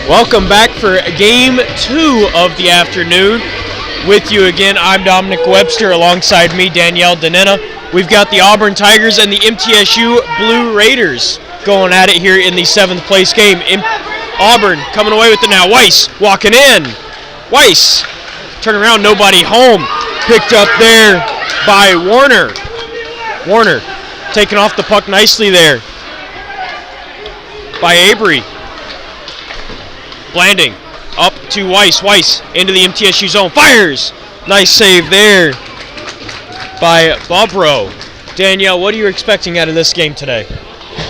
Welcome back for game 2 of the afternoon. With you again, I'm Dominic Webster. Alongside me, Danielle Danena. We've got the Auburn Tigers and the MTSU Blue Raiders going at it here in the 7th place game. Auburn coming away with it now. Weiss walking in. Weiss, turn around, nobody home. Picked up there by Warner. Warner taking off the puck nicely there by Avery. Blanding up to Weiss. Weiss into the MTSU zone. Fires! Nice save there by Bobrow. Danielle, what are you expecting out of this game today?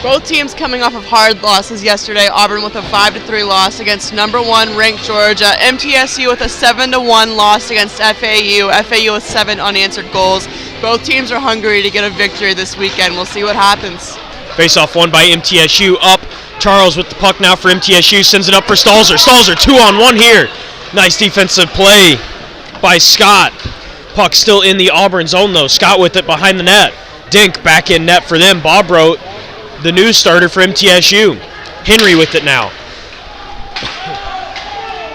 Both teams coming off of hard losses yesterday. Auburn with a 5-3 loss against number 1 ranked Georgia. MTSU with a 7-1 loss against FAU. FAU with 7 unanswered goals. Both teams are hungry to get a victory this weekend. We'll see what happens. Face-off won by MTSU. Up. Charles with the puck now for MTSU. Sends it up for Stalzer. Stalzer 2-on-1 here. Nice defensive play by Scott. Puck still in the Auburn zone though. Scott with it behind the net. Dink back in net for them. Bobrow, the new starter for MTSU. Henry with it now.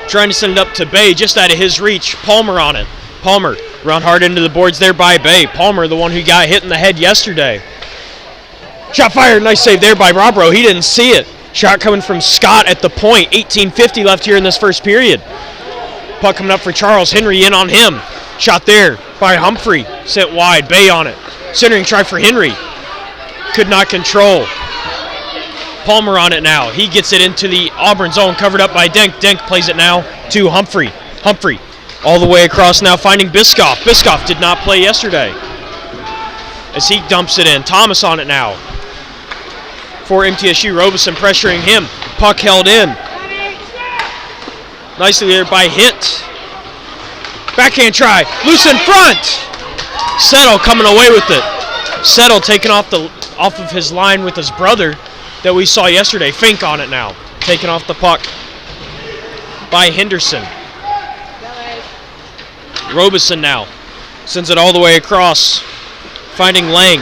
Trying to send it up to Bay, just out of his reach. Palmer on it. Palmer run hard into the boards there by Bay. Palmer, the one who got hit in the head yesterday. Shot fired. Nice save there by Bobrow. He didn't see it. Shot coming from Scott at the point. 18:50 left here in this first period. Puck coming up for Charles. Henry in on him. Shot there by Humphrey. Sent wide. Bay on it. Centering try for Henry. Could not control. Palmer on it now. He gets it into the Auburn zone, covered up by Denk. Denk plays it now to Humphrey. Humphrey all the way across now, finding Biscoff. Biscoff did not play yesterday as he dumps it in. Thomas on it now for MTSU. Robeson pressuring him. Puck held in. Nicely there by Hint. Backhand try. Loose in front. Settle coming away with it. Settle taking off of his line with his brother that we saw yesterday. Fink on it now. Taking off the puck by Henderson. Robeson now. Sends it all the way across. Finding Lang.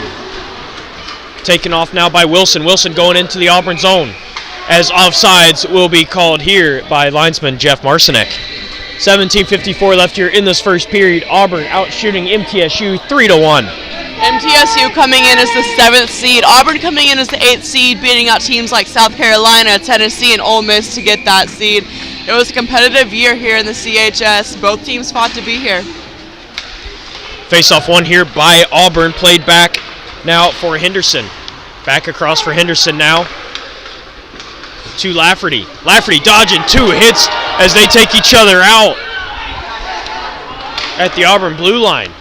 Taken off now by Wilson. Wilson going into the Auburn zone as offsides will be called here by linesman Jeff Marcinek. 17:54 left here in this first period. Auburn out shooting MTSU 3-1. MTSU coming in as the 7th seed. Auburn coming in as the 8th seed, beating out teams like South Carolina, Tennessee, and Ole Miss to get that seed. It was a competitive year here in the CHS. Both teams fought to be here. Face-off one here by Auburn, played back now for Henderson. Back across for Henderson now to Lafferty. Lafferty dodging 2 hits as they take each other out at the Auburn blue line.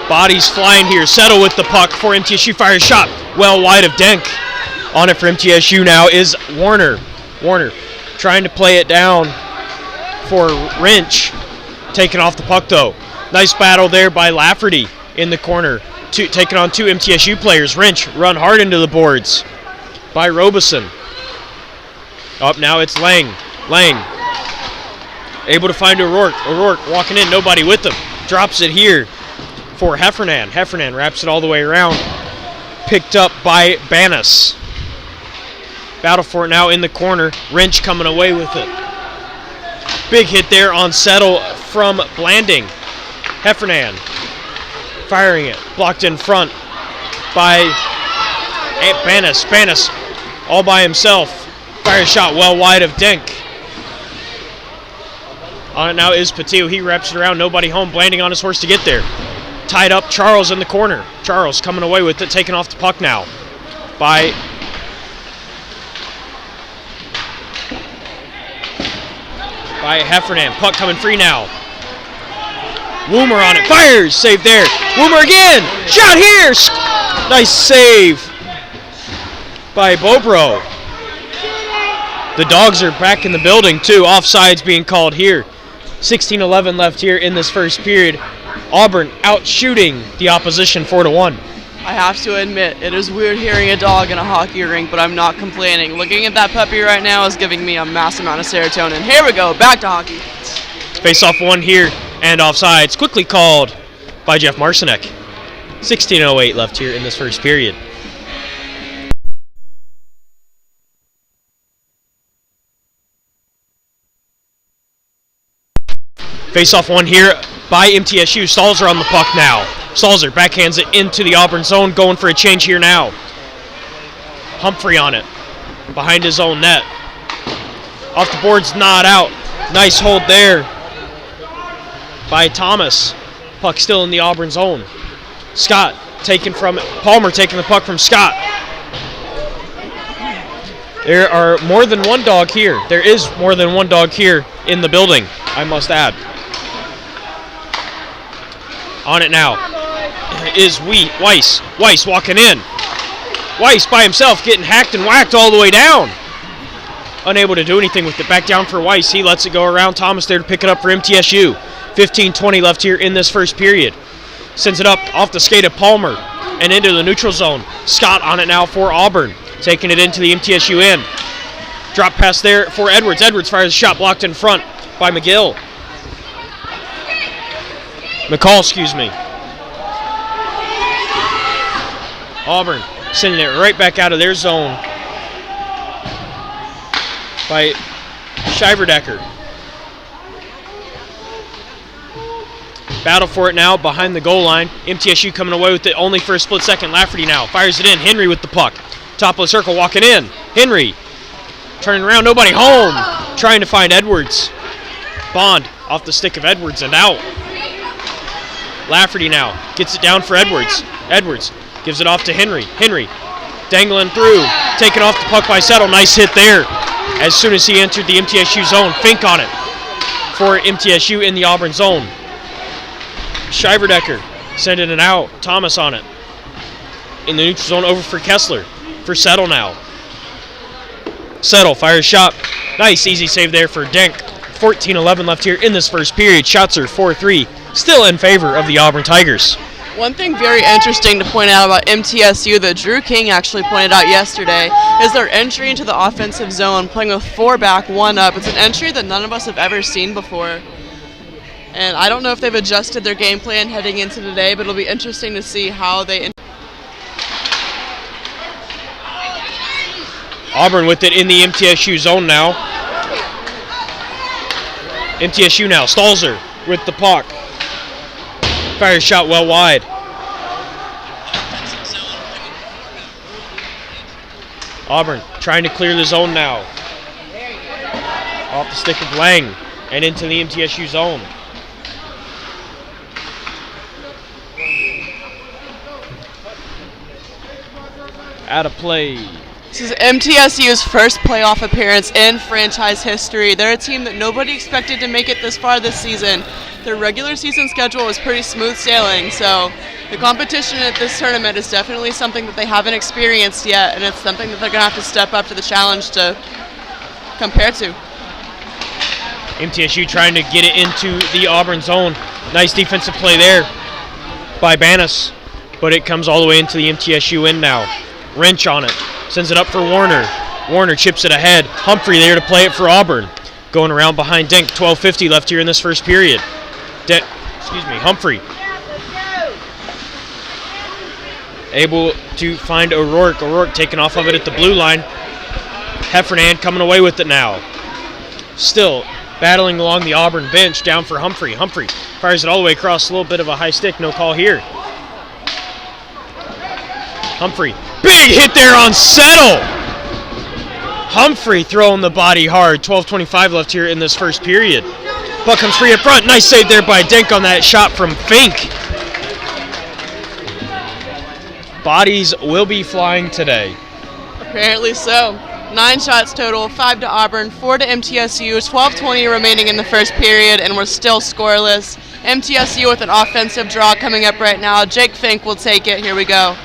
Bodies flying here. Settle with the puck for MTSU. Fires shot well wide of Denk. On it for MTSU now is Warner. Warner trying to play it down for Wrench. Taking off the puck though. Nice battle there by Lafferty in the corner. Taking on 2 MTSU players. Wrench run hard into the boards by Robeson. Up now it's Lang. Lang able to find O'Rourke. O'Rourke walking in, nobody with him. Drops it here for Heffernan. Heffernan wraps it all the way around. Picked up by Banas. Battle for it now in the corner. Wrench coming away with it. Big hit there on Settle from Blanding. Heffernan firing it. Blocked in front by Banas. Banas all by himself. Fire shot well wide of Denk. On it now is Patil. He wraps it around. Nobody home. Blanding on his horse to get there. Tied up Charles in the corner. Charles coming away with it. Taking off the puck now by Heffernan. Puck coming free now. Woomer on it. Fires. Save there. Woomer again. Shot here. Nice save by Bobrow. The Dogs are back in the building too. Offsides being called here. 16:11 left here in this first period. Auburn out shooting the opposition 4-1. I have to admit, it is weird hearing a dog in a hockey rink, but I'm not complaining. Looking at that puppy right now is giving me a massive amount of serotonin. Here we go, back to hockey. Face-off one here, and offsides. Quickly called by Jeff Marcinek. 16:08 left here in this first period. Face-off one here by MTSU. Stalzer on the puck now. Stalzer backhands it into the Auburn zone, going for a change here now. Humphrey on it, behind his own net. Off the boards, not out. Nice hold there by Thomas. Puck still in the Auburn zone. Scott taken from Palmer, taking the puck from Scott. There are more than one dog here. There is more than one dog here in the building, I must add. On it now is Weiss. Weiss walking in. Weiss by himself getting hacked and whacked all the way down. Unable to do anything with it. Back down for Weiss. He lets it go around. Thomas there to pick it up for MTSU. 15-20 left here in this first period. Sends it up off the skate of Palmer and into the neutral zone. Scott on it now for Auburn. Taking it into the MTSU end. Drop pass there for Edwards. Edwards fires a shot blocked in front by McCall, excuse me. Auburn sending it right back out of their zone by Shiverdecker. Battle for it now behind the goal line. MTSU coming away with it only for a split second. Lafferty now fires it in. Henry with the puck. Top of the circle walking in. Henry turning around. Nobody home. Trying to find Edwards. Bond off the stick of Edwards and out. Lafferty now gets it down for Edwards. Edwards gives it off to Henry. Henry dangling through. Taken off the puck by Settle. Nice hit there. As soon as he entered the MTSU zone. Fink on it for MTSU in the Auburn zone. Shiverdecker sending it out. Thomas on it. In the neutral zone over for Kessler. For Settle now. Settle fires shot. Nice easy save there for Denk. 14-11 left here in this first period. Shots are 4-3. Still in favor of the Auburn Tigers. One thing very interesting to point out about MTSU that Drew King actually pointed out yesterday is their entry into the offensive zone, playing with 4 back, 1 up. It's an entry that none of us have ever seen before. And I don't know if they've adjusted their game plan heading into today, but it'll be interesting to see how they... Auburn with it in the MTSU zone now. MTSU now. Stalzer with the puck. Fires shot well wide. Auburn trying to clear the zone now. Off the stick of Lang and into the MTSU zone. Out of play. This is MTSU's first playoff appearance in franchise history. They're a team that nobody expected to make it this far this season. Their regular season schedule was pretty smooth sailing, so the competition at this tournament is definitely something that they haven't experienced yet, and it's something that they're going to have to step up to the challenge to compare to. MTSU trying to get it into the Auburn zone. Nice defensive play there by Banas, but it comes all the way into the MTSU end now. Wrench on it. Sends it up for Warner. Warner chips it ahead. Humphrey there to play it for Auburn. Going around behind Denk. 12:50 left here in this first period. Humphrey. Able to find O'Rourke. O'Rourke taking off of it at the blue line. Heffernan coming away with it now. Still battling along the Auburn bench down for Humphrey. Humphrey fires it all the way across. A little bit of a high stick. No call here. Humphrey. Big hit there on Settle. Humphrey throwing the body hard. 12:25 left here in this first period. Puck comes free up front. Nice save there by Denk on that shot from Fink. Bodies will be flying today. Apparently so. 9 shots total, 5 to Auburn, 4 to MTSU, 12:20 remaining in the first period, and we're still scoreless. MTSU with an offensive draw coming up right now. Jake Fink will take it. Here we go.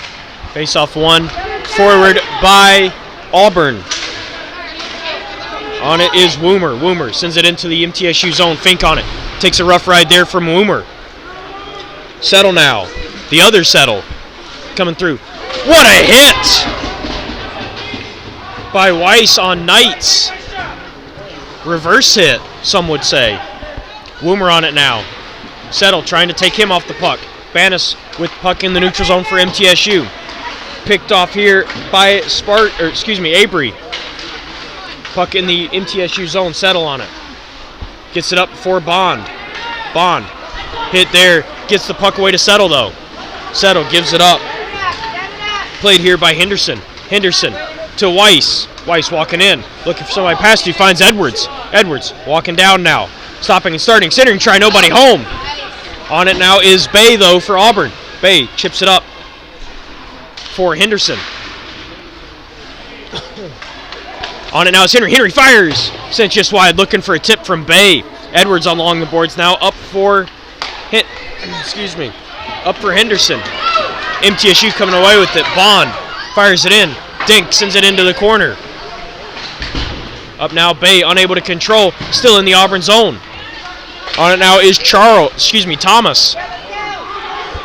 Face-off one, forward by Auburn. On it is Woomer. Woomer sends it into the MTSU zone. Fink on it. Takes a rough ride there from Woomer. Settle now. The other Settle coming through. What a hit by Weiss on Knights. Reverse hit, some would say. Woomer on it now. Settle trying to take him off the puck. Banas with puck in the neutral zone for MTSU. Picked off here by Avery. Puck in the MTSU zone. Settle on it. Gets it up for Bond. Bond. Hit there. Gets the puck away to Settle, though. Settle gives it up. Played here by Henderson. Henderson to Weiss. Weiss walking in. Looking for somebody past. He finds Edwards. Edwards walking down now. Stopping and starting. Centering. Try nobody home. On it now is Bay, though, for Auburn. Bay chips it up for Henderson. On it now is Henry. Henry fires. Sent just wide. Looking for a tip from Bay. Edwards along the boards now. Up for up for Henderson. MTSU coming away with it. Bond fires it in. Dink sends it into the corner. Up now, Bay unable to control. Still in the Auburn zone. On it now is Thomas.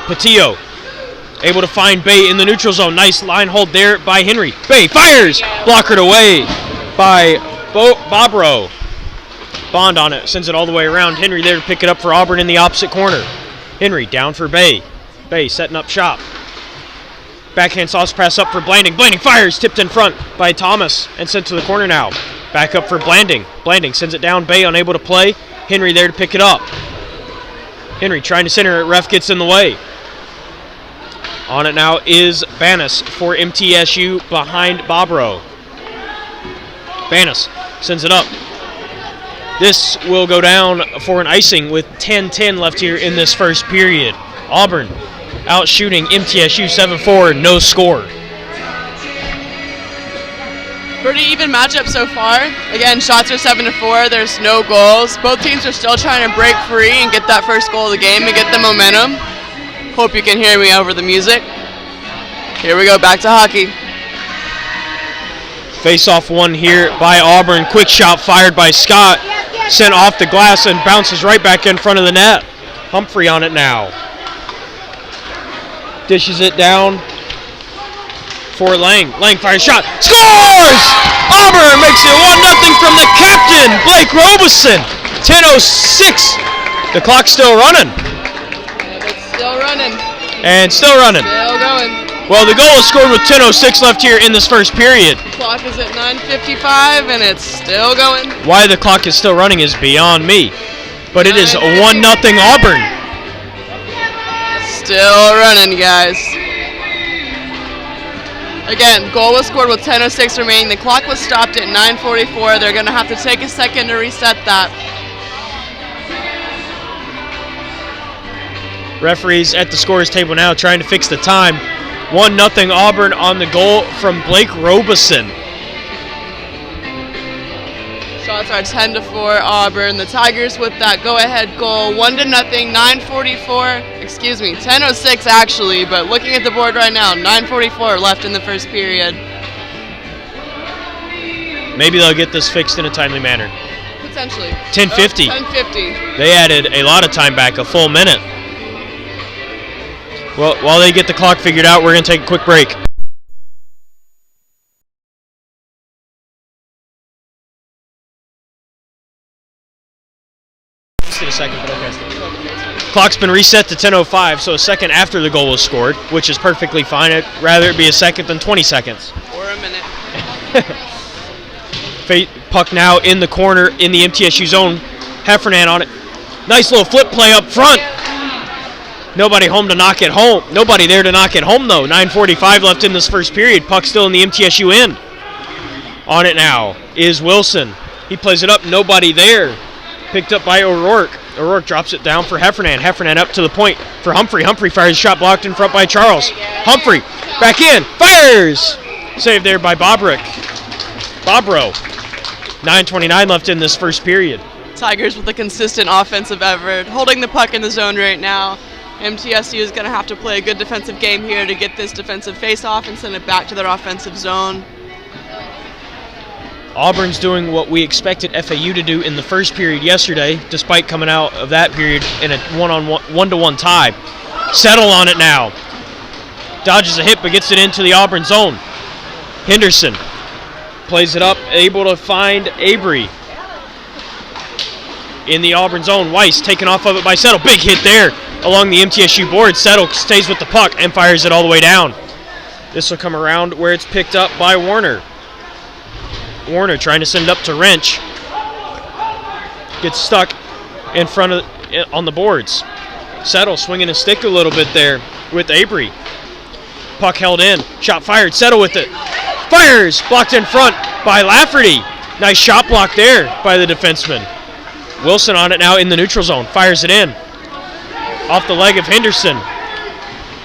Patillo able to find Bay in the neutral zone. Nice line hold there by Henry. Bay fires. Blockered away by Bobro. Bond on it. Sends it all the way around. Henry there to pick it up for Auburn in the opposite corner. Henry down for Bay. Bay setting up shop. Backhand sauce pass up for Blanding. Blanding fires. Tipped in front by Thomas and sent to the corner now. Back up for Blanding. Blanding sends it down. Bay unable to play. Henry there to pick it up. Henry trying to center it. Ref gets in the way. On it now is Banis for MTSU behind Bobro. Banis sends it up. This will go down for an icing with 10:10 left here in this first period. Auburn out shooting MTSU 7-4, no score. Pretty even matchup so far. Again, shots are 7-4. There's no goals. Both teams are still trying to break free and get that first goal of the game and get the momentum. Hope you can hear me over the music. Here we go, back to hockey. Face-off one here by Auburn. Quick shot fired by Scott. Sent off the glass and bounces right back in front of the net. Humphrey on it now. Dishes it down for Lang. Lang fires shot. Scores! Auburn makes it 1-0 from the captain, Blake Robeson. 10:06. The clock's still running. It's still running. And still running. Still going. Well, the goal is scored with 10:06 left here in this first period. The clock is at 9:55 and it's still going. Why the clock is still running is beyond me. But it is 1-0 Auburn. Still running, guys. Again, goal was scored with 10:06 remaining. The clock was stopped at 9:44. They're going to have to take a second to reset that. Referees at the scorer's table now trying to fix the time. 1-0 Auburn on the goal from Blake Robeson. Shots are 10-4 Auburn. The Tigers with that go-ahead goal, 1-0, 9:44. Excuse me, 10:06 actually, but looking at the board right now, 9:44 left in the first period. Maybe they'll get this fixed in a timely manner. Potentially. 10:50. 10:50. They added a lot of time back, a full minute. Well, while they get the clock figured out, we're going to take a quick break. Just in a second, but okay. Clock's been reset to 10:05, so a second after the goal was scored, which is perfectly fine. I'd rather it be a second than 20 seconds. Or a minute. Puck now in the corner in the MTSU zone. Heffernan on it. Nice little flip play up front. Nobody home to knock it home. Nobody there to knock it home, though. 9:45 left in this first period. Puck still in the MTSU end. On it now is Wilson. He plays it up. Nobody there. Picked up by O'Rourke. O'Rourke drops it down for Heffernan. Heffernan up to the point for Humphrey. Humphrey fires a shot blocked in front by Charles. Humphrey back in. Fires! Saved there by Bobro. 9:29 left in this first period. Tigers with a consistent offensive effort, holding the puck in the zone right now. MTSU is going to have to play a good defensive game here to get this defensive face-off and send it back to their offensive zone. Auburn's doing what we expected FAU to do in the first period yesterday, despite coming out of that period in a one-to-one tie. Settle on it now. Dodges a hit, but gets it into the Auburn zone. Henderson plays it up, able to find Avery in the Auburn zone. Weiss taken off of it by Settle. Big hit there along the MTSU board. Settle stays with the puck and fires it all the way down. This will come around where it's picked up by Warner. Warner trying to send it up to Wrench. Gets stuck in front of on the boards. Settle swinging his stick a little bit there with Avery. Puck held in. Shot fired. Settle with it. Fires. Blocked in front by Lafferty. Nice shot block there by the defenseman. Wilson on it now in the neutral zone. Fires it in. Off the leg of Henderson.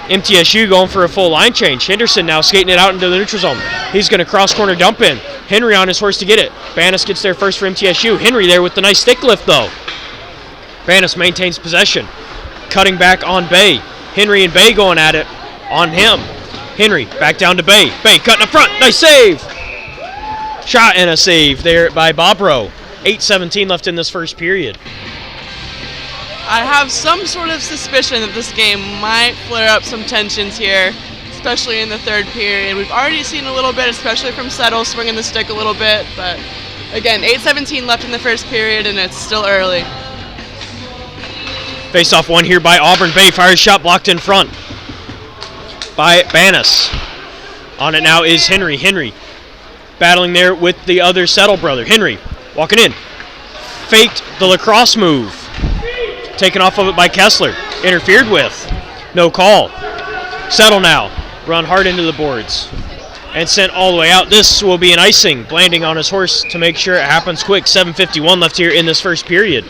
MTSU going for a full line change. Henderson now skating it out into the neutral zone. He's going to cross corner dump in. Henry on his horse to get it. Banas gets there first for MTSU. Henry there with the nice stick lift though. Banas maintains possession. Cutting back on Bay. Henry and Bay going at it on him. Henry back down to Bay. Bay cutting up front. Nice save. Shot and a save there by Bobrow. 8:17 left in this first period. I have some sort of suspicion that this game might flare up some tensions here, especially in the third period. We've already seen a little bit, especially from Settle, swinging the stick a little bit, but again, 8:17 left in the first period, and it's still early. Face-off one here by Auburn. Bay fires shot blocked in front by Banas. On it now is Henry. Henry battling there with the other Settle brother. Henry walking in. Faked the lacrosse move. Taken off of it by Kessler. Interfered with. No call. Settle now. Run hard into the boards. And sent all the way out. This will be an icing. Blanding on his horse to make sure it happens quick. 7:51 left here in this first period.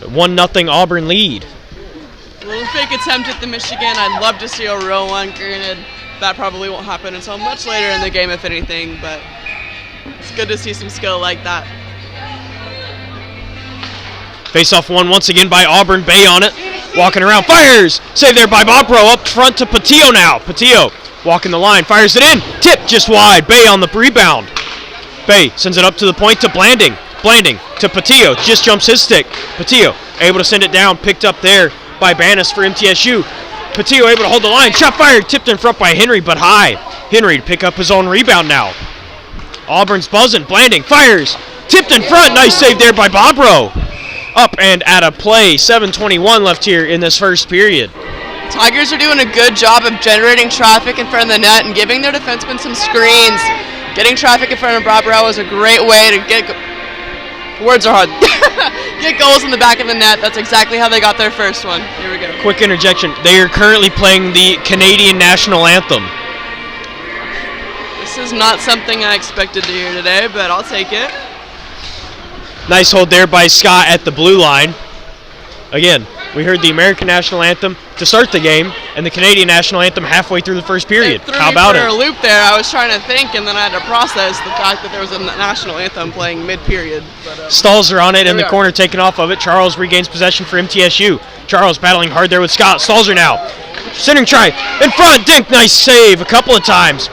1-0 Auburn lead. A little fake attempt at the Michigan. I'd love to see a real one. Granted, that probably won't happen until much later in the game, if anything, but it's good to see some skill like that. Face-off one once again by Auburn. Bay on it. Walking around. Fires! Saved there by Bobrow. Up front to Patillo now. Patillo walking the line. Fires it in. Tip just wide. Bay on the rebound. Bay sends it up to the point to Blanding. Blanding to Patillo. Just jumps his stick. Patillo able to send it down. Picked up there by Banas for MTSU. Patillo able to hold the line. Shot fired. Tipped in front by Henry, but high. Henry to pick up his own rebound now. Auburn's buzzing. Blanding fires. Tipped in front. Nice save there by Bobrow. Up and out of play. 7:21 left here in this first period. Tigers are doing a good job of generating traffic in front of the net and giving their defensemen some screens. Getting traffic in front of Bobrow is a great way to get... Words are hard. Get goals in the back of the net. That's exactly how they got their first one. Here we go. Quick interjection. They are currently playing the Canadian national anthem. This is not something I expected to hear today, but I'll take it. Nice hold there by Scott at the blue line. Again, we heard the American national anthem to start the game and the Canadian national anthem halfway through the first period. How about it? For a loop there. I was trying to think, and then I had to process the fact that there was a national anthem playing mid-period. Stalls are on it in the corner, taking off of it. Charles regains possession for MTSU. Charles battling hard there with Scott. Stalls are now. Centering try. In front. Dink. Nice save a couple of times.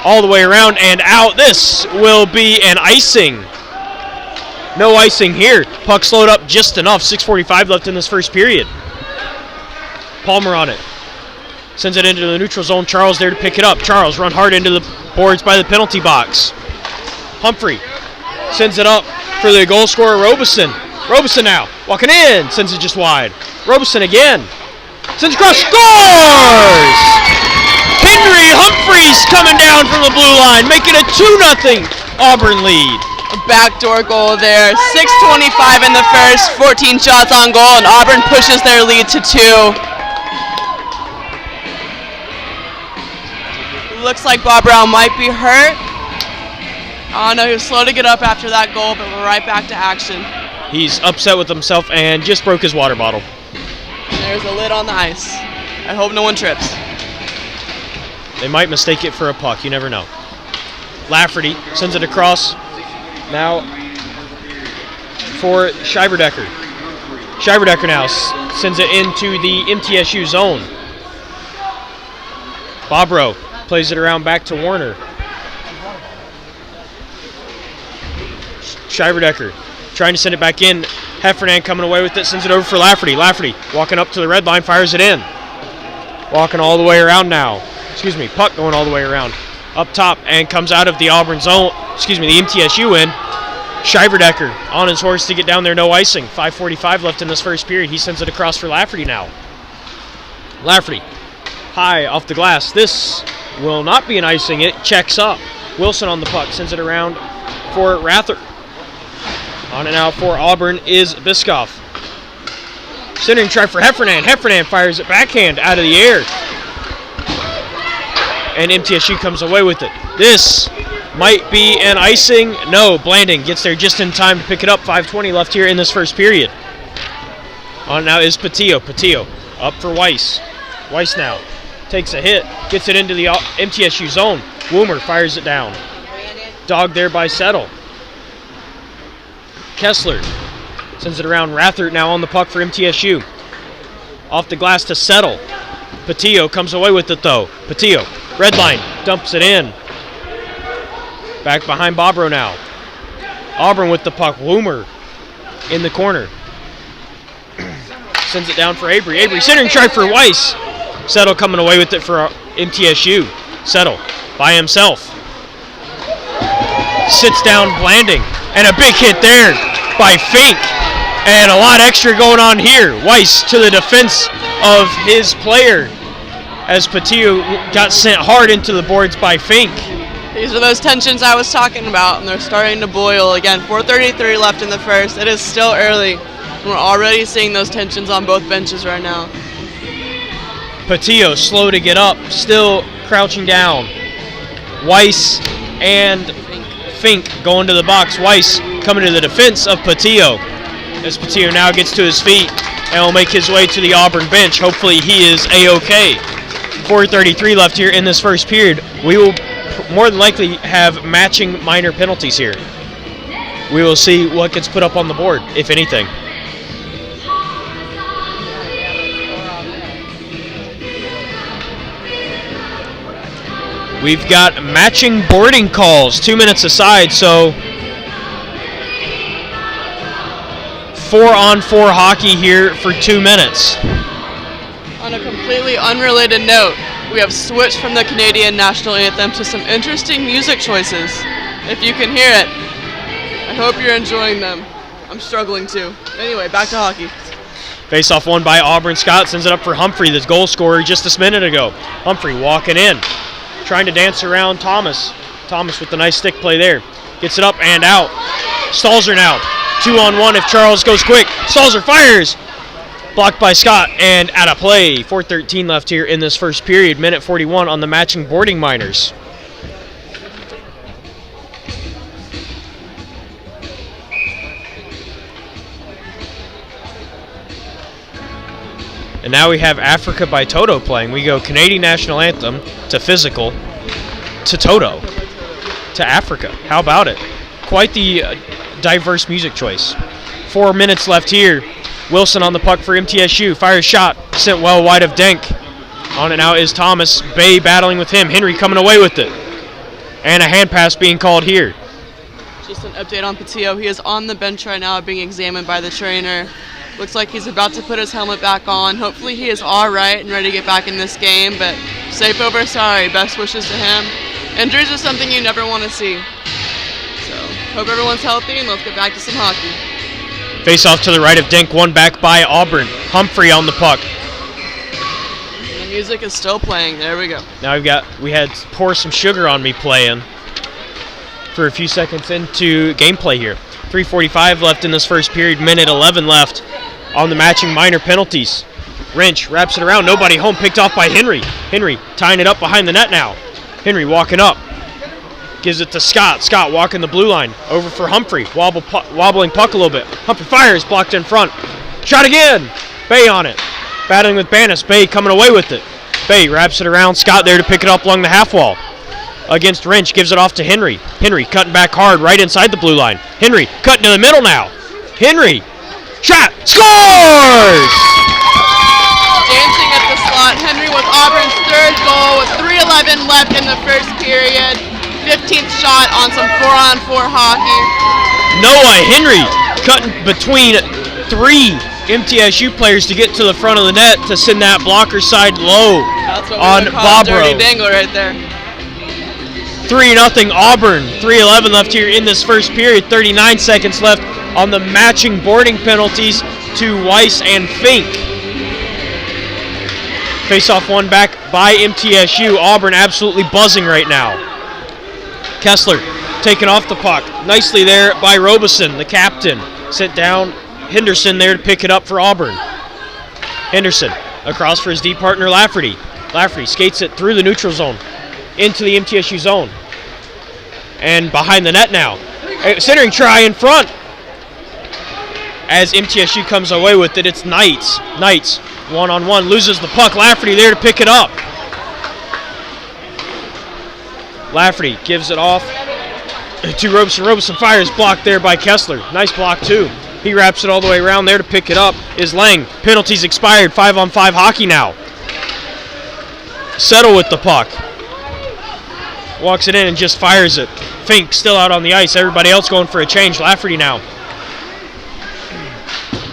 All the way around and out. This will be an icing. No icing here. Puck slowed up just enough. 6:45 left in this first period. Palmer on it. Sends it into the neutral zone. Charles there to pick it up. Charles run hard into the boards by the penalty box. Humphrey sends it up for the goal scorer, Robeson. Robeson now walking in. Sends it just wide. Robeson again. Sends across. Scores! Henry Humphreys coming down from the blue line, making a 2-0 Auburn lead. A backdoor goal there. 6:25 in the first, 14 shots on goal, and Auburn pushes their lead to 2. Looks like Bobrow might be hurt. Oh no, he was slow to get up after that goal, but we're right back to action. He's upset with himself and just broke his water bottle. There's a lid on the ice. I hope no one trips. They might mistake it for a puck, you never know. Lafferty sends it across. Now for Scheiberdecker. Scheiberdecker now sends it into the MTSU zone. Bobrow plays it around back to Warner. Scheiberdecker trying to send it back in. Heffernan coming away with it, sends it over for Lafferty. Lafferty walking up to the red line, fires it in. Walking all the way around now. Puck going all the way around. Up top and comes out of the Auburn zone, the MTSU end. Scheiberdecker on his horse to get down there, no icing. 5:45 left in this first period. He sends it across for Lafferty now. Lafferty, high off the glass. This will not be an icing. It checks up. Wilson on the puck, sends it around for Rather. On and out for Auburn is Biscoff. Centering try for Heffernan. Heffernan fires it backhand out of the air. And MTSU comes away with it. This might be an icing. No, Blanding gets there just in time to pick it up. 5:20 left here in this first period. On now is Patillo. Patillo up for Weiss. Weiss now takes a hit, gets it into the MTSU zone. Woomer fires it down. Dogged there by Settle. Kessler sends it around. Rathert now on the puck for MTSU. Off the glass to Settle. Patillo comes away with it though. Patillo, red line, dumps it in. Back behind Bobro now. Auburn with the puck. Woomer in the corner. Sends it down for Avery. Avery centering try for Weiss. Settle coming away with it for MTSU. Settle by himself. Sits down Blanding. And a big hit there by Fink. And a lot extra going on here. Weiss to the defense of his player as Patillo got sent hard into the boards by Fink. These are those tensions I was talking about, and they're starting to boil. Again, 4:33 left in the first. It is still early. We're already seeing those tensions on both benches right now. Patillo slow to get up, still crouching down. Weiss and Fink going to the box. Weiss coming to the defense of Patillo. As Patillo now gets to his feet and will make his way to the Auburn bench. Hopefully he is A-OK. 4:33 left here in this first period. We will more than likely have matching minor penalties here. We will see what gets put up on the board, if anything. We've got matching boarding calls, 2 minutes aside, so 4-on-4 hockey here for 2 minutes. On a completely unrelated note, we have switched from the Canadian National Anthem to some interesting music choices. If you can hear it, I hope you're enjoying them. I'm struggling to. Anyway, back to hockey. Face-off won by Auburn. Scott sends it up for Humphrey, the goal scorer just a minute ago. Humphrey walking in, trying to dance around Thomas. Thomas with the nice stick play there. Gets it up and out. Stalzer now. 2-on-1 if Charles goes quick. Stalzer fires. Blocked by Scott and out of play. 4:13 left here in this first period. Minute 41 on the matching boarding minors. And now we have Africa by Toto playing. We go Canadian National Anthem to Physical to Toto to Africa. How about it? Quite the diverse music choice. 4 minutes left here. Wilson on the puck for MTSU. Fires shot. Sent well wide of Denk. On it now is Thomas. Bay battling with him. Henry coming away with it. And a hand pass being called here. Just an update on Patillo. He is on the bench right now being examined by the trainer. Looks like he's about to put his helmet back on. Hopefully he is all right and ready to get back in this game, but safe over sorry. Best wishes to him. Injuries are something you never want to see. So, hope everyone's healthy, and let's get back to some hockey. Face off to the right of Denk, won back by Auburn. Humphrey on the puck. And the music is still playing. There we go. Now we had Pour Some Sugar on Me playing for a few seconds into gameplay here. 3:45 left in this first period, minute 11 left on the matching minor penalties. Wrench wraps it around, nobody home, picked off by Henry. Henry tying it up behind the net now. Henry walking up, gives it to Scott. Scott walking the blue line, over for Humphrey, wobbling puck a little bit. Humphrey fires, blocked in front. Shot again, Bay on it. Battling with Banis, Bay coming away with it. Bay wraps it around, Scott there to pick it up along the half wall. Against Wrench, gives it off to Henry. Henry cutting back hard right inside the blue line. Henry cutting to the middle now. Henry, shot, scores! Dancing at the slot, Henry with Auburn's third goal with 3:11 left in the first period. 15th shot on some 4-on-4 hockey. Noah Henry cutting between 3 MTSU players to get to the front of the net to send that blocker side low. That's what on we would call a Bobro. dirty dangle right there. 3-0 Auburn. 3:11 left here in this first period. 39 seconds left on the matching boarding penalties to Weiss and Fink. Face-off won back by MTSU. Auburn absolutely buzzing right now. Kessler taken off the puck. Nicely there by Robeson, the captain. Sent down. Henderson there to pick it up for Auburn. Henderson across for his D partner Lafferty. Lafferty skates it through the neutral zone into the MTSU zone. And behind the net now. A centering try in front. As MTSU comes away with it, it's Knights. Knights, one-on-one, loses the puck. Lafferty there to pick it up. Lafferty gives it off to Robeson. Robeson fires, blocked there by Kessler. Nice block, too. He wraps it all the way around there to pick it up. Is Lang. Penalties expired. 5-on-5 hockey now. Settle with the puck. Walks it in and just fires it. Fink still out on the ice. Everybody else going for a change. Lafferty now.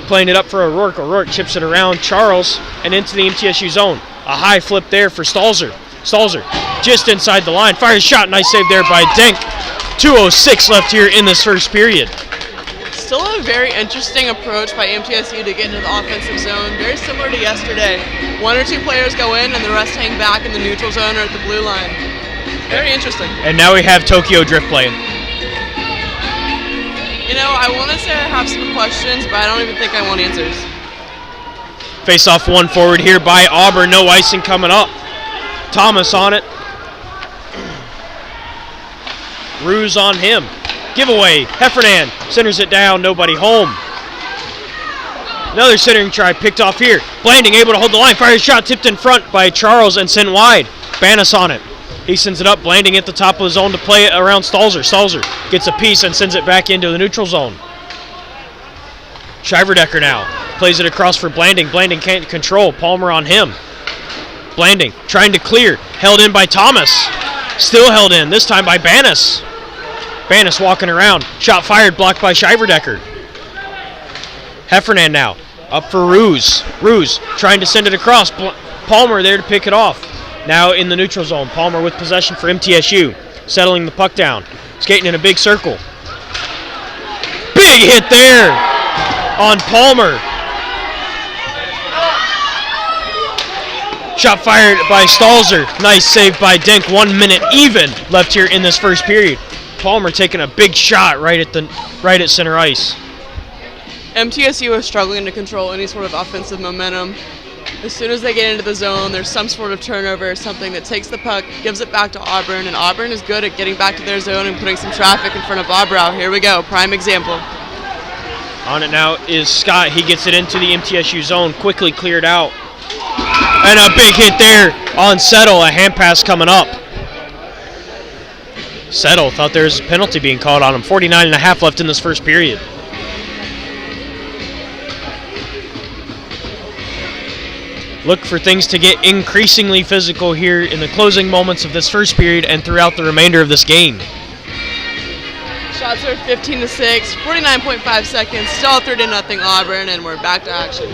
Playing it up for O'Rourke. O'Rourke chips it around Charles and into the MTSU zone. A high flip there for Stalzer. Stalzer just inside the line. Fires shot. Nice save there by Denk. 2:06 left here in this first period. Still a very interesting approach by MTSU to get into the offensive zone. Very similar to yesterday. One or two players go in and the rest hang back in the neutral zone or at the blue line. Very interesting. And now we have Tokyo Drift playing. You know, I want to say I have some questions, but I don't even think I want answers. Face off one forward here by Auburn. No icing coming up. Thomas on it. Ruse on him. Giveaway. Heffernan centers it down. Nobody home. Another centering try picked off here. Blanding able to hold the line. Fires shot tipped in front by Charles and sent wide. Banas on it. He sends it up. Blanding at the top of the zone to play it around Stalzer. Stalzer gets a piece and sends it back into the neutral zone. Shiverdecker now plays it across for Blanding. Blanding can't control. Palmer on him. Blanding trying to clear. Held in by Thomas. Still held in. This time by Banas. Banas walking around. Shot fired. Blocked by Shiverdecker. Heffernan now. Up for Ruse. Ruse trying to send it across. Palmer there to pick it off. Now in the neutral zone. Palmer with possession for MTSU. Settling the puck down. Skating in a big circle. Big hit there on Palmer. Shot fired by Stalzer. Nice save by Denk. 1 minute even left here in this first period. Palmer taking a big shot right at center ice. MTSU is struggling to control any sort of offensive momentum. As soon as they get into the zone, there's some sort of turnover, something that takes the puck, gives it back to Auburn, and Auburn is good at getting back to their zone and putting some traffic in front of Bobrow. Here we go, prime example. On it now is Scott. He gets it into the MTSU zone, quickly cleared out. And a big hit there on Settle, a hand pass coming up. Settle thought there was a penalty being called on him. 49.5 left in this first period. Look for things to get increasingly physical here in the closing moments of this first period and throughout the remainder of this game. Shots are 15-6, 49.5 seconds, still 3-0 Auburn, and we're back to action.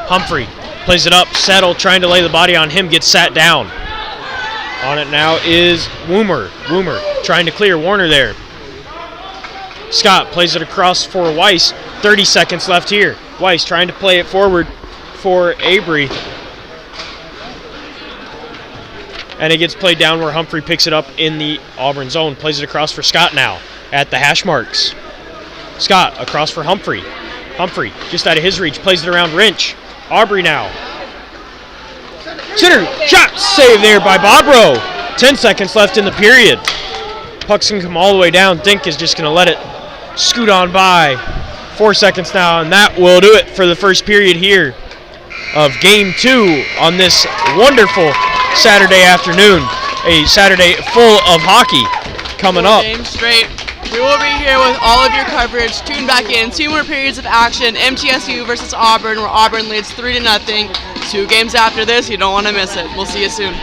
Humphrey plays it up. Settle trying to lay the body on him, gets sat down. On it now is Woomer. Woomer trying to clear Warner there. Scott plays it across for Weiss. 30 seconds left here. Weiss trying to play it forward for Avery. And it gets played down where Humphrey picks it up in the Auburn zone. Plays it across for Scott now at the hash marks. Scott across for Humphrey. Humphrey just out of his reach. Plays it around Wrench. Aubrey now. Center shot save there by Bobrow. 10 seconds left in the period. Puck's going to come all the way down. Dink is just going to let it scoot on by. 4 seconds now, and that will do it for the first period here of Game 2 on this wonderful Saturday afternoon. A Saturday full of hockey coming up. Game straight. We will be here with all of your coverage. Tune back in. 2 more periods of action. MTSU versus Auburn, where Auburn leads 3-0. 2 games after this. You don't want to miss it. We'll see you soon.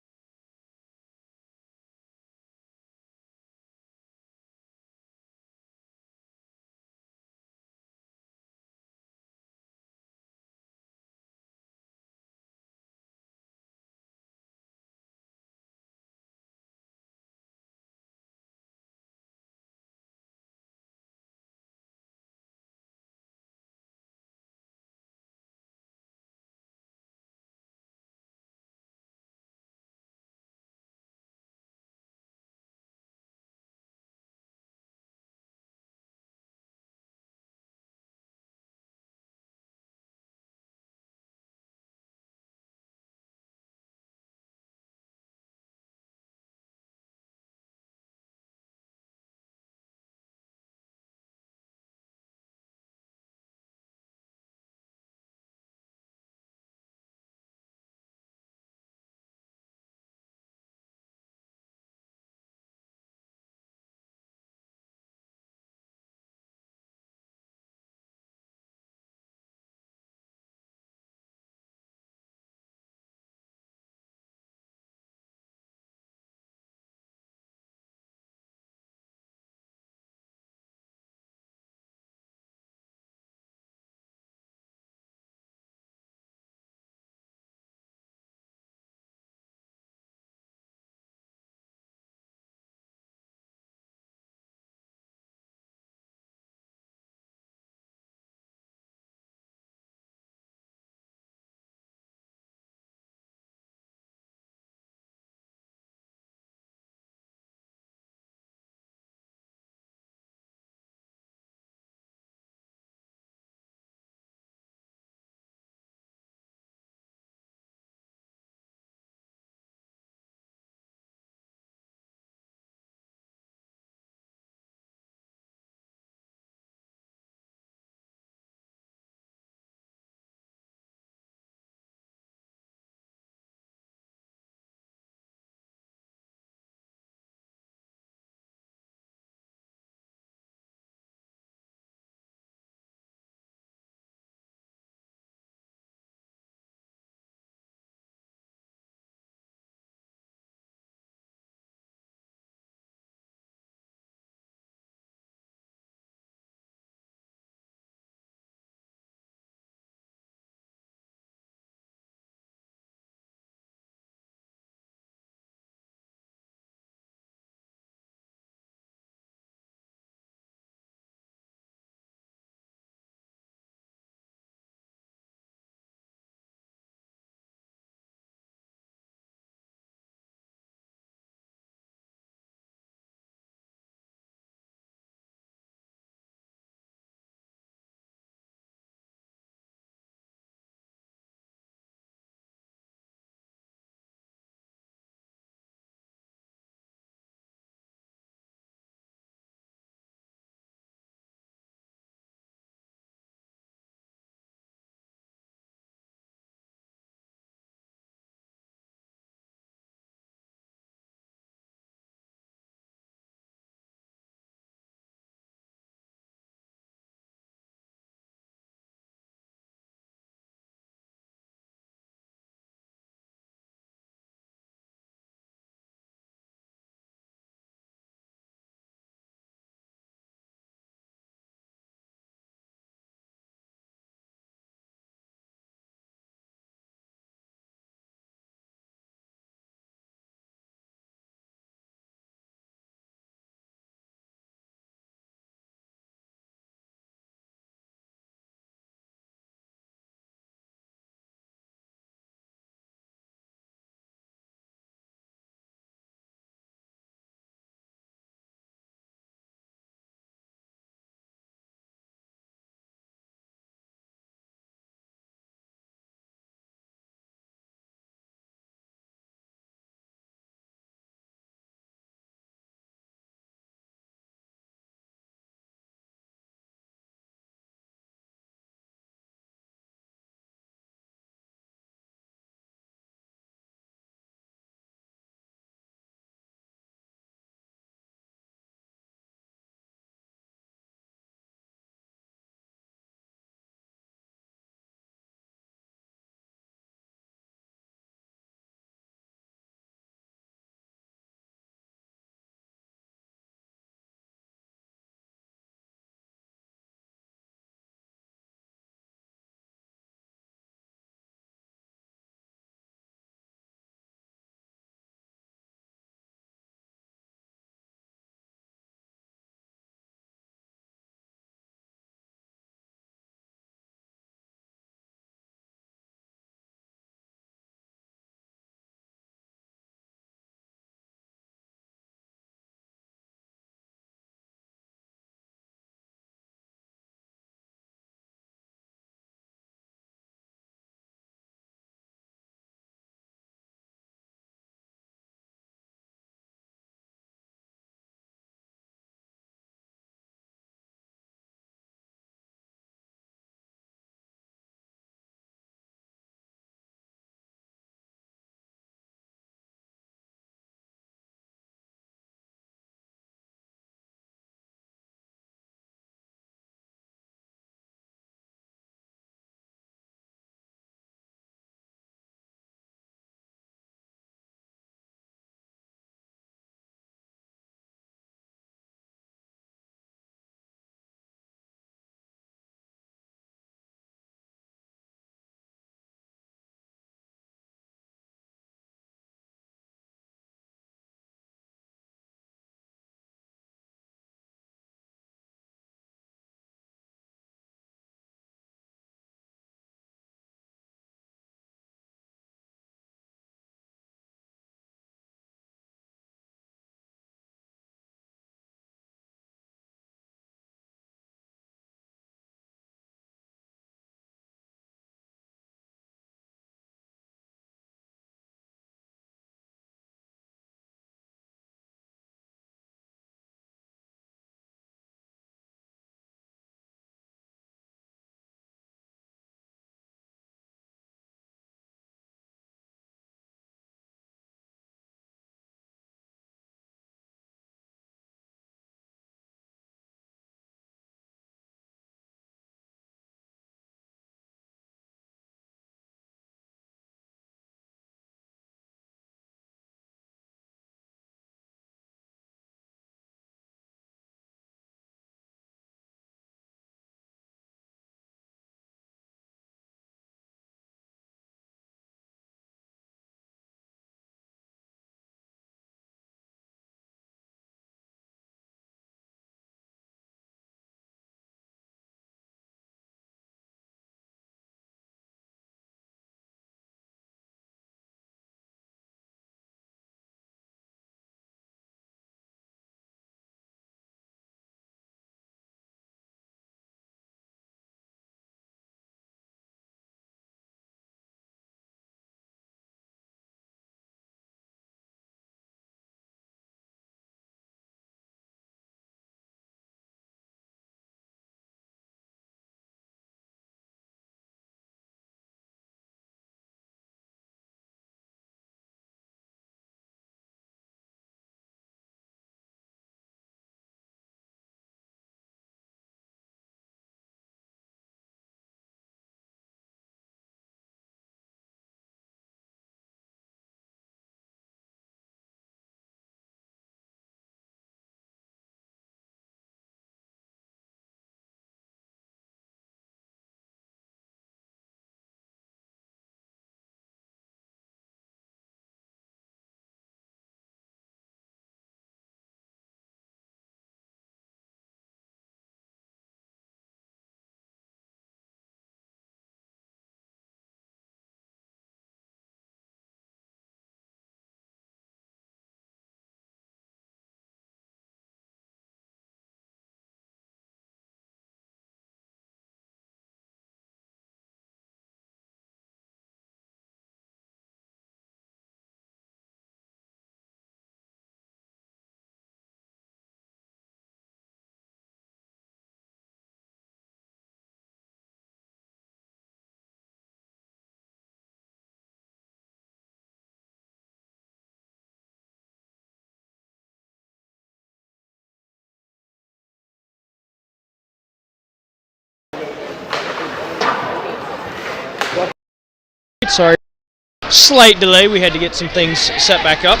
Slight delay. We had to get some things set back up.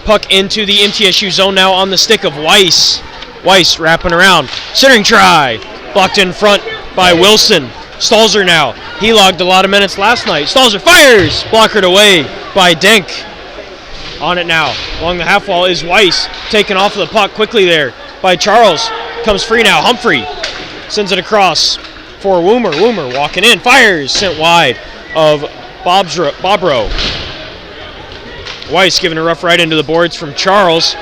Puck into the MTSU zone now on the stick of Weiss. Weiss wrapping around. Centering try. Blocked in front by Wilson. Stalzer now. He logged a lot of minutes last night. Stalzer fires. Blockered away by Denk. On it now. Along the half wall is Weiss. Taken off of the puck quickly there by Charles. Comes free now. Humphrey sends it across for Woomer. Woomer walking in. Fires. Sent wide of Bobro. Weiss giving a rough right into the boards from Charles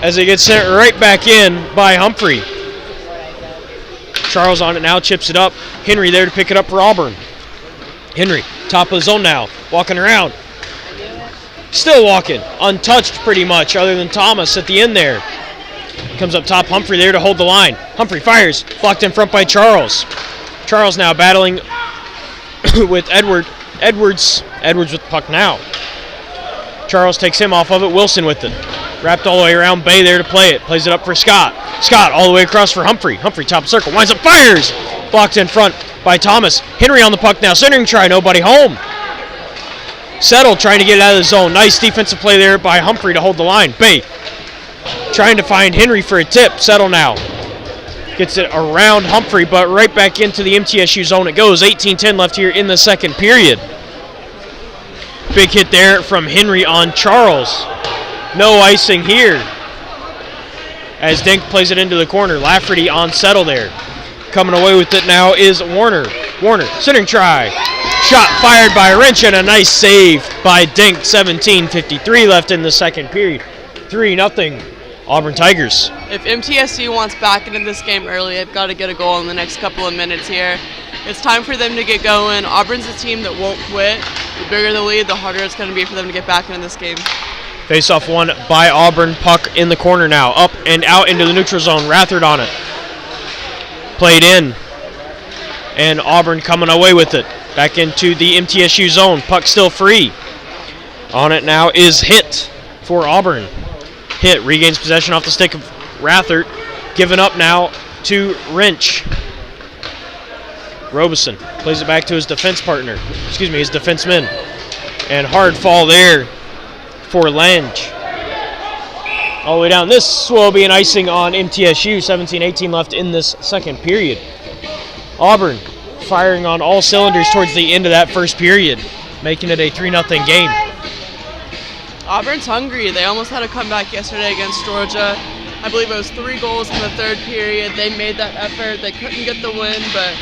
as it gets sent right back in by Humphrey. Charles on it now, chips it up. Henry there to pick it up for Auburn. Henry, top of the zone now, walking around. Still walking, untouched pretty much, other than Thomas at the end there. Comes up top, Humphrey there to hold the line. Humphrey fires, blocked in front by Charles. Charles now battling with Edwards with the puck now. Charles takes him off of it, Wilson with it. Wrapped all the way around, Bay there to play it. Plays it up for Scott. Scott all the way across for Humphrey. Humphrey top circle, winds up, fires! Blocked in front by Thomas. Henry on the puck now, centering try, nobody home. Settle trying to get it out of the zone. Nice defensive play there by Humphrey to hold the line. Bay trying to find Henry for a tip. Settle now. Gets it around Humphrey, but right back into the MTSU zone it goes. 18-10 left here in the second period. Big hit there from Henry on Charles. No icing here. As Denk plays it into the corner. Lafferty on Settle there. Coming away with it now is Warner. Warner, centering try. Shot fired by Wrench and a nice save by Denk. 17:53 left in the second period. 3-0 Auburn Tigers. If MTSU wants back into this game early, they've got to get a goal in the next couple of minutes here. It's time for them to get going. Auburn's a team that won't quit. The bigger the lead, the harder it's going to be for them to get back into this game. Face-off won by Auburn. Puck in the corner now. Up and out into the neutral zone. Rathard on it. Played in. And Auburn coming away with it. Back into the MTSU zone. Puck still free. On it now is Hit for Auburn. Hit regains possession off the stick of Rathard. Given up now to Wrench. Robeson plays it back to his defense partner. His defenseman. And hard fall there for Lange. All the way down. This will be an icing on MTSU. 17-18 left in this second period. Auburn firing on all cylinders towards the end of that first period, making it a 3-0 game. Auburn's hungry. They almost had a comeback yesterday against Georgia. I believe it was 3 goals in the third period. They made that effort. They couldn't get the win, but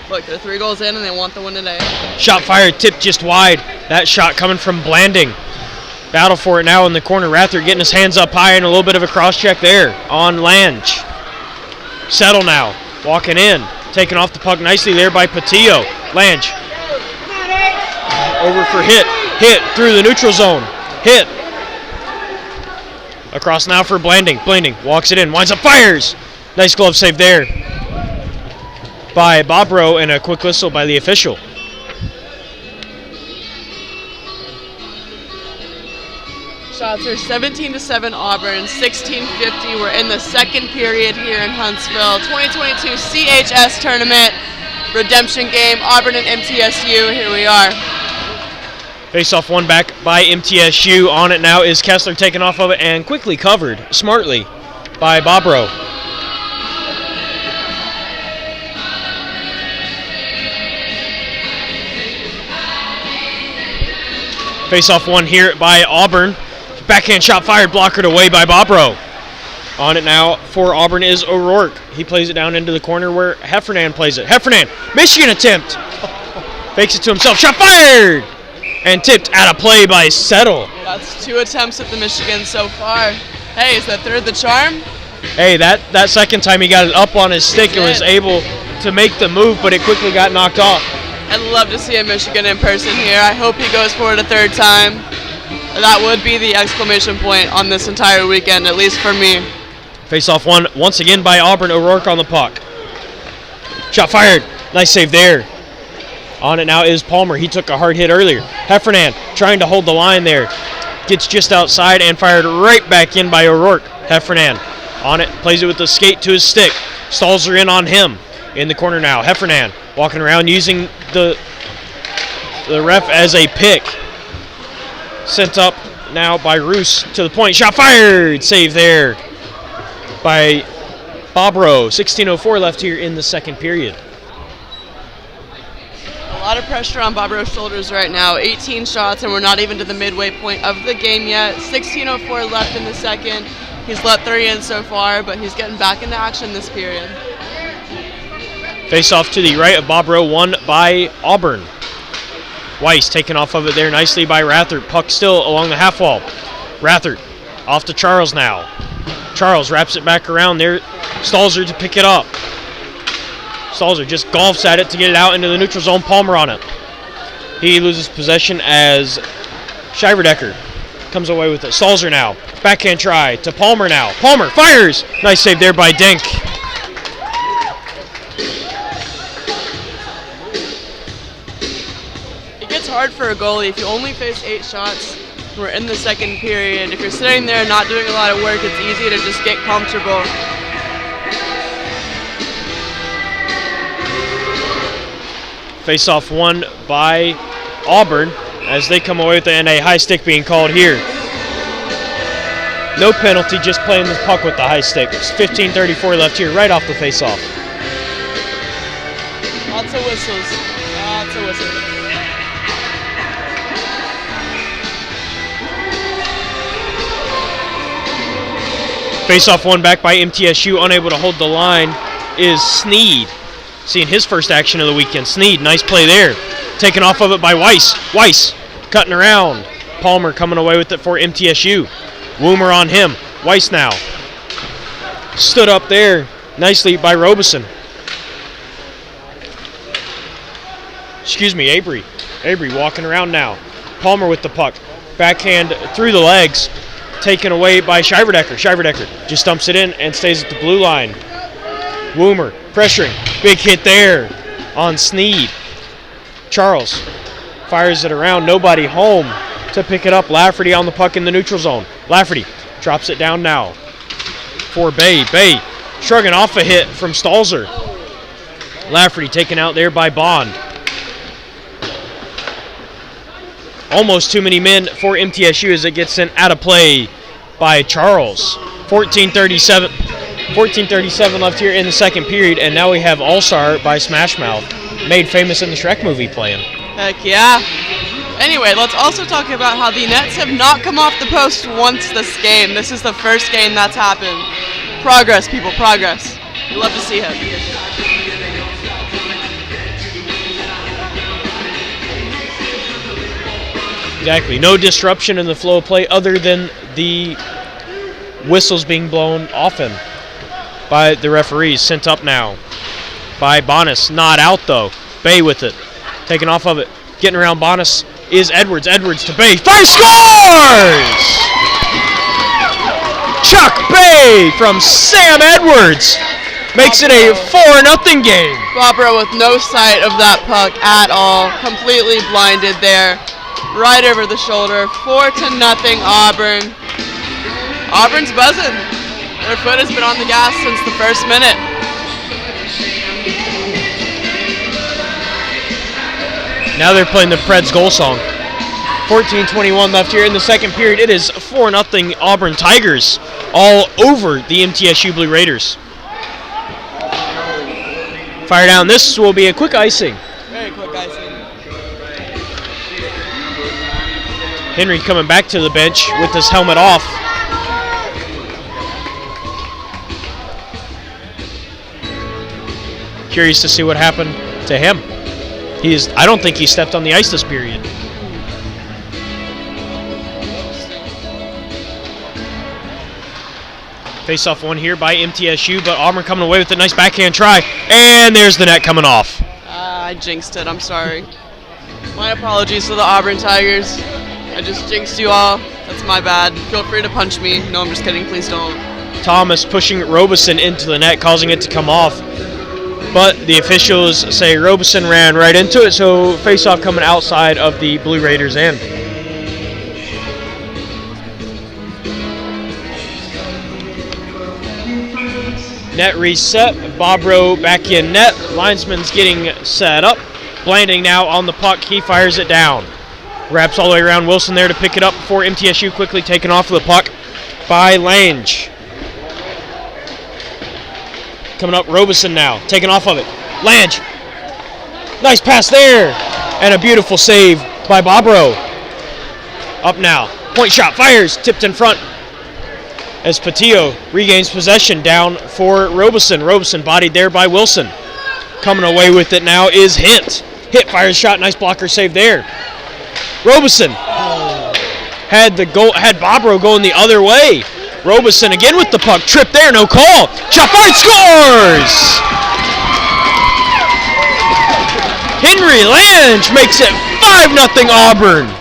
look, they're 3 goals in and they want the win today. Shot fired, tipped just wide. That shot coming from Blanding. Battle for it now in the corner. Rathard getting his hands up high and a little bit of a cross check there on Lange. Settle now, walking in. Taken off the puck nicely there by Patillo. Lange. Over for Hit. Hit through the neutral zone. Hit. Across now for Blanding. Blanding walks it in. Winds up, fires. Nice glove save there by Bobro and a quick whistle by the official. Shots are 17-7 Auburn, 16:50. We're in the second period here in Huntsville. 2022 CHS Tournament redemption game, Auburn and MTSU. Here we are. Face-off won back by MTSU. On it now is Kessler, taken off of it and quickly covered smartly by Bobro. Face-off won here by Auburn. Backhand shot fired, blockered away by Bobro. On it now for Auburn is O'Rourke. He plays it down into the corner where Heffernan plays it. Heffernan, Michigan attempt. Fakes it to himself, shot fired! And tipped out of play by Settle. That's 2 attempts at the Michigan so far. Hey, is that third the charm? Hey, that second time he got it up on his stick and was able to make the move, but it quickly got knocked off. I'd love to see a Michigan in person here. I hope he goes for it a third time. That would be the exclamation point on this entire weekend, at least for me. Face-off won once again by Auburn. O'Rourke on the puck. Shot fired. Nice save there. On it now is Palmer. He took a hard hit earlier. Heffernan trying to hold the line there. Gets just outside and fired right back in by O'Rourke. Heffernan on it. Plays it with the skate to his stick. Stalzer in on him. In the corner now. Heffernan walking around using the the ref as a pick. Sent up now by Roos to the point. Shot fired. Save there by Bobro. 16:04 left here in the second period. A lot of pressure on Bobro's shoulders right now. 18 shots, and we're not even to the midway point of the game yet. 16:04 left in the second. He's let 3 in so far, but he's getting back into action this period. Face off to the right of Bobro, won by Auburn. Weiss taken off of it there nicely by Rathert. Puck still along the half wall. Rathert off to Charles now. Charles wraps it back around there. Stalzer to pick it up. Stalzer just golfs at it to get it out into the neutral zone. Palmer on it. He loses possession as Shiverdecker comes away with it. Stalzer now. Backhand try to Palmer now. Palmer fires. Nice save there by Denk. It gets hard for a goalie if you only face 8 shots. We're in the second period. If you're sitting there not doing a lot of work, it's easy to just get comfortable. Face-off won by Auburn as they come away with it, and a high stick being called here. No penalty, just playing the puck with the high stick. It's 15:34 left here, right off the face-off. Lots of whistles. Lots of whistles. Face-off won back by MTSU, unable to hold the line is Sneed. Seeing his first action of the weekend. Sneed, nice play there. Taken off of it by Weiss. Weiss cutting around. Palmer coming away with it for MTSU. Woomer on him. Weiss now. Stood up there nicely by Robeson. Excuse me, Avery. Avery walking around now. Palmer with the puck. Backhand through the legs. Taken away by Shiverdecker. Shiverdecker just dumps it in and stays at the blue line. Woomer pressuring. Big hit there on Sneed. Charles fires it around. Nobody home to pick it up. Lafferty on the puck in the neutral zone. Lafferty drops it down now for Bay. Bay shrugging off a hit from Stalzer. Lafferty taken out there by Bond. Almost too many men for MTSU as it gets sent out of play by Charles. 14:37 left here in the second period, and now we have All-Star by Smash Mouth, made famous in the Shrek movie, playing. Heck yeah. Anyway, let's also talk about how the Nets have not come off the post once this game. This is the first game that's happened. Progress, people, progress. We love to see it. Exactly. No disruption in the flow of play other than the whistles being blown often by the referees. Sent up now by Bonas. Not out, though. Bay with it. Taken off of it. Getting around Bonas is Edwards. Edwards to Bay. Fire, scores! Chuck Bay from Sam Edwards makes it a 4-0 game. Bobro with no sight of that puck at all. Completely blinded there. Right over the shoulder. 4-0 Auburn. Auburn's buzzing. Their foot has been on the gas since the first minute. Now they're playing the Preds goal song. 14:21 left here in the second period. It is 4-0 Auburn Tigers all over the MTSU Blue Raiders. Fire down. This will be a quick icing. Very quick icing. Henry coming back to the bench with his helmet off. Curious to see what happened to him. I don't think he stepped on the ice this period. Face-off one here by MTSU, but Auburn coming away with a nice backhand try. And there's the net coming off. I jinxed it. I'm sorry. My apologies to the Auburn Tigers. I just jinxed you all. That's my bad. Feel free to punch me. No, I'm just kidding. Please don't. Thomas pushing Robeson into the net, causing it to come off. But the officials say Robeson ran right into it, so face-off coming outside of the Blue Raiders' end. Net reset. Bobro back in net. Linesman's getting set up. Blanding now on the puck. He fires it down. Wraps all the way around. Wilson there to pick it up before MTSU quickly taken off of the puck by Lange. Coming up, Robeson now, taken off of it. Lange. Nice pass there. And a beautiful save by Bobro. Up now. Point shot, fires, tipped in front. As Patillo regains possession down for Robeson. Robeson bodied there by Wilson. Coming away with it now is Hint. Hint fires shot, nice blocker save there. Robeson had Bobro going the other way. Robeson again with the puck, trip there, no call. Shot fired, scores! Henry Lange makes it 5-0 Auburn.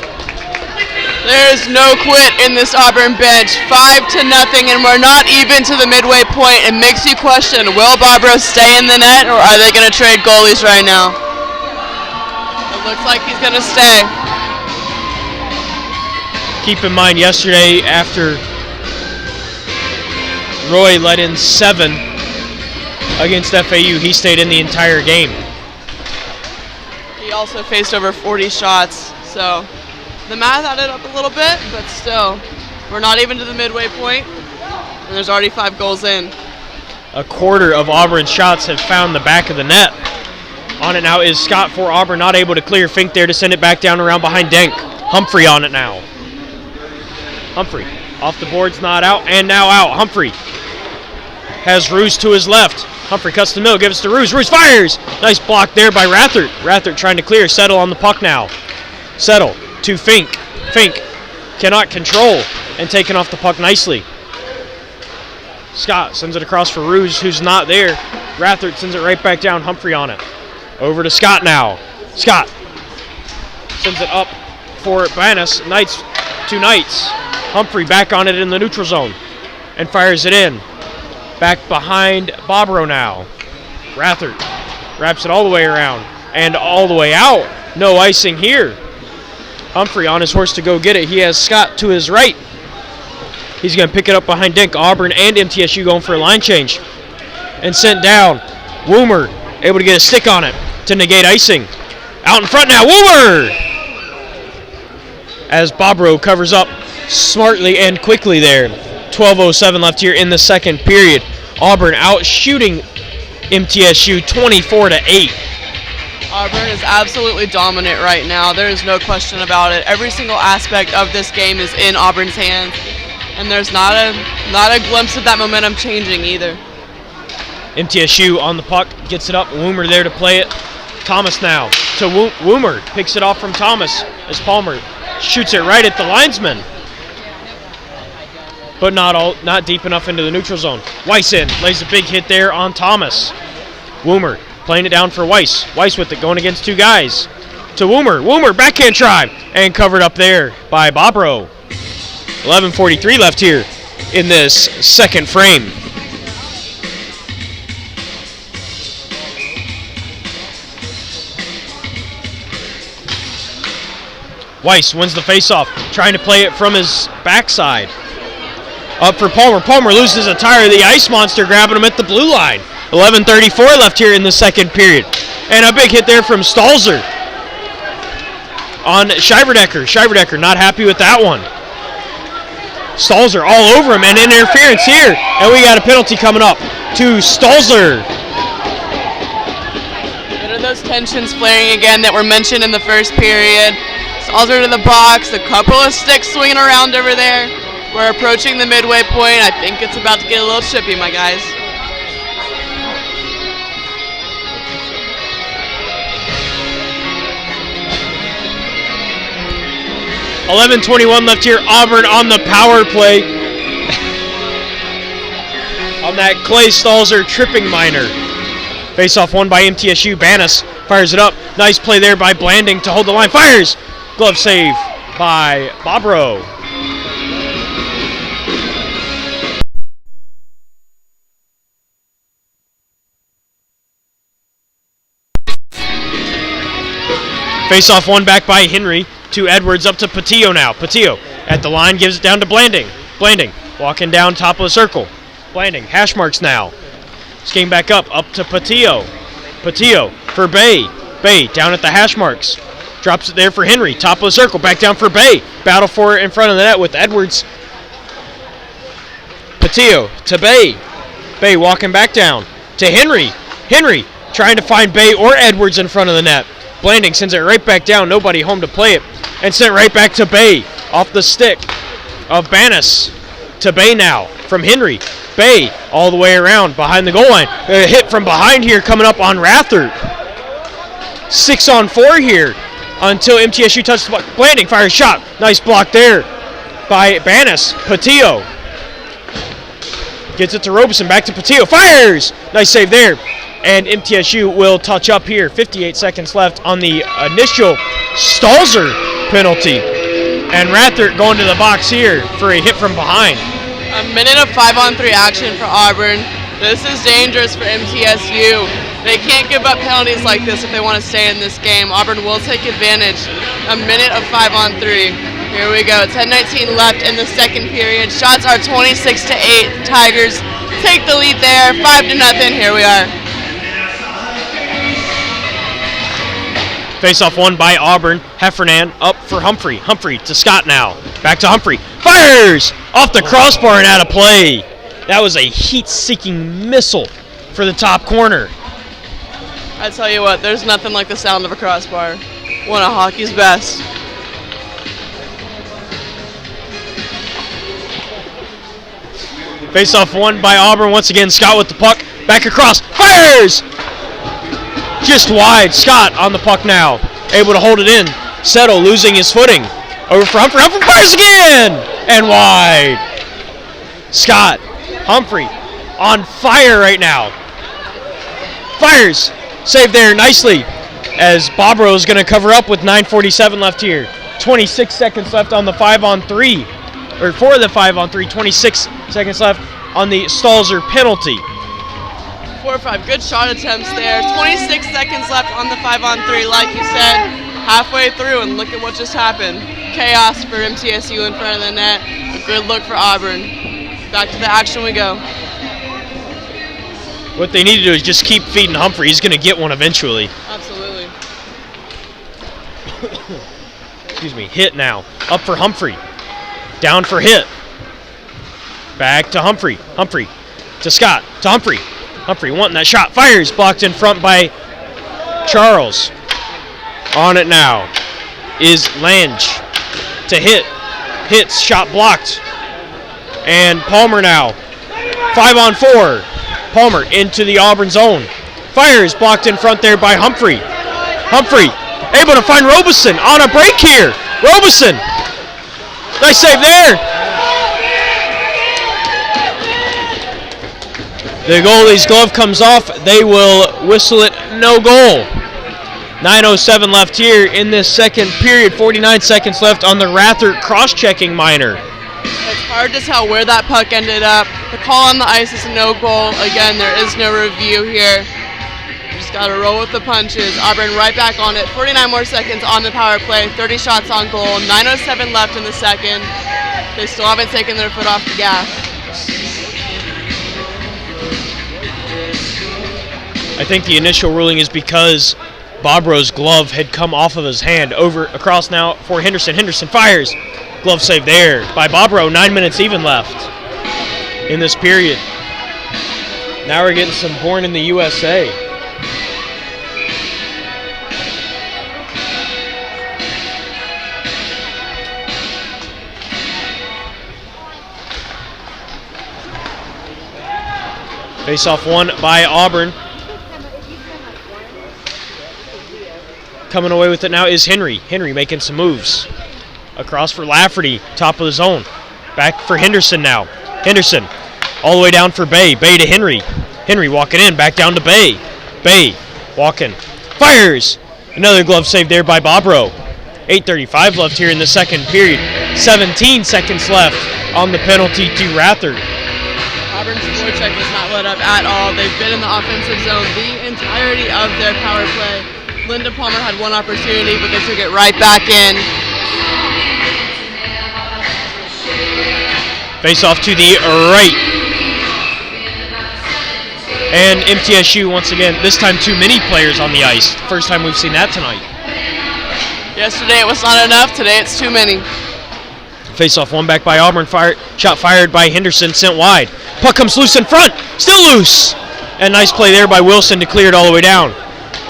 There's no quit in this Auburn bench. 5-0, and we're not even to the midway point. It makes you question, will Bobro stay in the net, or are they going to trade goalies right now? It looks like he's going to stay. Keep in mind, yesterday after Roy let in 7 against FAU, he stayed in the entire game. He also faced over 40 shots, so the math added up a little bit, but still, we're not even to the midway point, and there's already 5 goals in. A quarter of Auburn's shots have found the back of the net. On it now is Scott for Auburn, not able to clear. Fink there to send it back down around behind Denk. Humphrey on it now. Humphrey off the boards, not out, and now out. Humphrey has Roos to his left. Humphrey cuts the middle, gives it to Roos. Roos fires! Nice block there by Rathert. Rathert trying to clear. Settle on the puck now. Settle to Fink. Fink cannot control and taken off the puck nicely. Scott sends it across for Roos, who's not there. Rathert sends it right back down. Humphrey on it. Over to Scott now. Scott sends it up for Bannis. Knights to Knights. Humphrey back on it in the neutral zone and fires it in. Back behind Bobro now. Rathert wraps it all the way around and all the way out. No icing here. Humphrey on his horse to go get it. He has Scott to his right. He's going to pick it up behind Dink. Auburn and MTSU going for a line change. And sent down. Woomer able to get a stick on it to negate icing. Out in front now, Woomer! As Bobro covers up smartly and quickly there. 12:07 left here in the second period. Auburn out shooting MTSU 24-8. Auburn is absolutely dominant right now. There is no question about it. Every single aspect of this game is in Auburn's hands, and there's not a glimpse of that momentum changing either. MTSU on the puck, gets it up. Woomer there to play it. Thomas now to Woomer. Picks it off from Thomas as Palmer shoots it right at the linesman. But not deep enough into the neutral zone. Weiss in, lays a big hit there on Thomas. Woomer playing it down for Weiss. Weiss with it, going against 2 guys. To Woomer. Woomer, backhand try. And covered up there by Bobro. 11:43 left here in this second frame. Weiss wins the faceoff, trying to play it from his backside. Up for Palmer. Palmer loses a tire of the Ice Monster, grabbing him at the blue line. 11:34 left here in the second period. And a big hit there from Stalzer on Shiverdecker. Shiverdecker not happy with that one. Stalzer all over him, and interference here. And we got a penalty coming up to Stalzer. What are those tensions flaring again that were mentioned in the first period? Stalzer to the box, a couple of sticks swinging around over there. We're approaching the midway point. I think it's about to get a little chippy, my guys. $11:21 left here. Auburn on the power play. On that Clay Stalzer tripping minor. Face-off won by MTSU. Bannis fires it up. Nice play there by Blanding to hold the line. Fires! Glove save by Bobro. Face-off won back by Henry to Edwards, up to Patillo now. Patillo at the line, gives it down to Blanding. Blanding walking down top of the circle. Blanding, hash marks now. Skating back up to Patillo. Patillo for Bay. Bay down at the hash marks. Drops it there for Henry. Top of the circle. Back down for Bay. Battle for it in front of the net with Edwards. Patillo to Bay. Bay walking back down to Henry. Henry trying to find Bay or Edwards in front of the net. Blanding sends it right back down. Nobody home to play it. And sent right back to Bay. Off the stick of Banis. To Bay now from Henry. Bay all the way around behind the goal line. A hit from behind here coming up on Rathert. 6-on-4 here until MTSU touches the puck. Blanding fires shot. Nice block there by Banis. Patillo gets it to Robeson. Back to Patillo. Fires! Nice save there. And MTSU will touch up here. 58 seconds left on the initial Stalzer penalty. And Rathert going to the box here for a hit from behind. A minute of 5-on-3 action for Auburn. This is dangerous for MTSU. They can't give up penalties like this if they want to stay in this game. Auburn will take advantage. A minute of 5-on-3. Here we go. 10:19 left in the second period. Shots are 26-8. Tigers take the lead there. 5-0. Here we are. Face-off won by Auburn. Heffernan up for Humphrey. Humphrey to Scott now. Back to Humphrey. Fires! Off the crossbar and out of play. That was a heat-seeking missile for the top corner. I tell you what, there's nothing like the sound of a crossbar. One of hockey's best. Face-off won by Auburn. Once again, Scott with the puck. Back across. Fires! Just wide. Scott on the puck now. Able to hold it in. Settle losing his footing. Over for Humphrey. Humphrey fires again! And wide. Scott. Humphrey on fire right now. Fires. Saved there nicely as Bobro is going to cover up with 9:47 left here. 26 seconds left on the 5-on-3. Or for the 5-on-3. 26 seconds left on the Stalzer penalty. 4 or 5 good shot attempts there. 26 seconds left on the 5-on-3. Like you said, halfway through, and look at what just happened. Chaos for MTSU in front of the net. A good look for Auburn. Back to the action we go. What they need to do is just keep feeding Humphrey. He's going to get one eventually. Absolutely. Excuse me. Hit now. Up for Humphrey. Down for Hit. Back to Humphrey. Humphrey to Scott. To Humphrey. Humphrey wanting that shot. Fires. Blocked in front by Charles. On it now is Lange. To Hit. Hits. Shot blocked. And Palmer now. 5-on-4. Palmer into the Auburn zone. Fires. Blocked in front there by Humphrey. Humphrey able to find Robeson on a break here. Robeson. Nice save there. The goalie's glove comes off. They will whistle it no goal. 9:07 left here in this second period. 49 seconds left on the Rathert cross-checking minor. It's hard to tell where that puck ended up. The call on the ice is no goal. Again, there is no review here. You just got to roll with the punches. Auburn right back on it. 49 more seconds on the power play. 30 shots on goal. 9:07 left in the second. They still haven't taken their foot off the gas. I think the initial ruling is because Bobro's glove had come off of his hand. Over across now for Henderson. Henderson fires. Glove save there by Bobro. 9 minutes even left in this period. Now we're getting some Born in the USA. Face-off won by Auburn. Coming away with it now is Henry. Henry making some moves. Across for Lafferty, top of the zone. Back for Henderson now. Henderson all the way down for Bay. Bay to Henry. Henry walking in, back down to Bay. Bay walking. Fires! Another glove save there by Bobro. 8:35 left here in the second period. 17 seconds left on the penalty to Rathert. Auburn's forecheck has not let up at all. They've been in the offensive zone the entirety of their power play. Linda Palmer had one opportunity, but they took it right back in. Face off to the right. And MTSU, once again, this time too many players on the ice. First time we've seen that tonight. Yesterday it was not enough, today it's too many. Face-off one back by Auburn, shot fired by Henderson, sent wide. Puck comes loose in front, still loose! And nice play there by Wilson to clear it all the way down.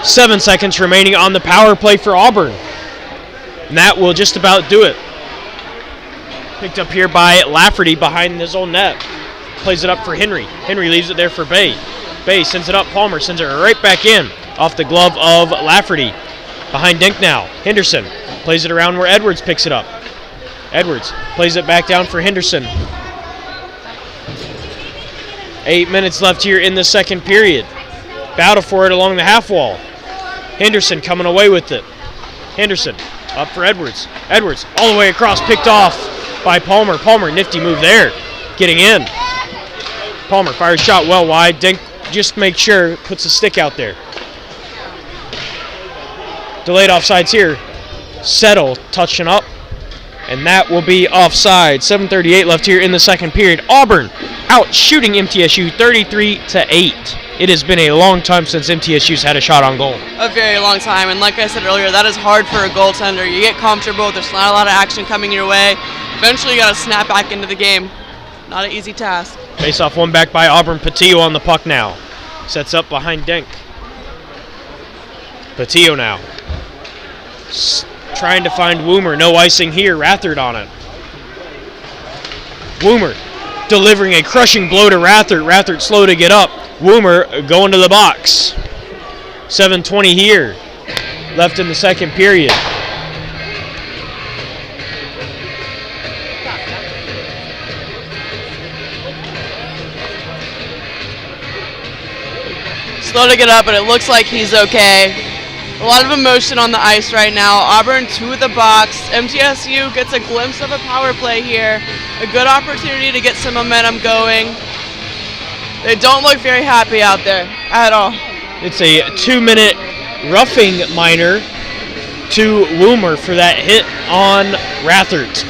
7 seconds remaining on the power play for Auburn. And that will just about do it. Picked up here by Lafferty behind his own net. Plays it up for Henry. Henry leaves it there for Bay. Bay sends it up. Palmer sends it right back in off the glove of Lafferty. Behind Dink now. Henderson plays it around where Edwards picks it up. Edwards plays it back down for Henderson. 8 minutes left here in the second period. Battle for it along the half wall. Henderson coming away with it. Henderson up for Edwards. Edwards all the way across, picked off by Palmer. Palmer, nifty move there, getting in. Palmer fires shot well wide. Dink just make sure, puts a stick out there. Delayed offsides here. Settle touching up, and that will be offside. 7:38 left here in the second period. Auburn out shooting MTSU 33-8. It has been a long time since MTSU's had a shot on goal. A very long time, and like I said earlier, that is hard for a goaltender. You get comfortable, there's not a lot of action coming your way. Eventually you got to snap back into the game. Not an easy task. Face off one back by Auburn. Patillo on the puck now. Sets up behind Denk. Patillo now. Trying to find Woomer. No icing here. Rathert on it. Woomer delivering a crushing blow to Rathert. Rathert slow to get up. Woomer going to the box. 7:20 here. Left in the second period. Slow to get up, but it looks like he's okay. A lot of emotion on the ice right now. Auburn to the box. MTSU gets a glimpse of a power play here. A good opportunity to get some momentum going. They don't look very happy out there at all. It's a 2-minute roughing minor to Woomer for that hit on Rathert.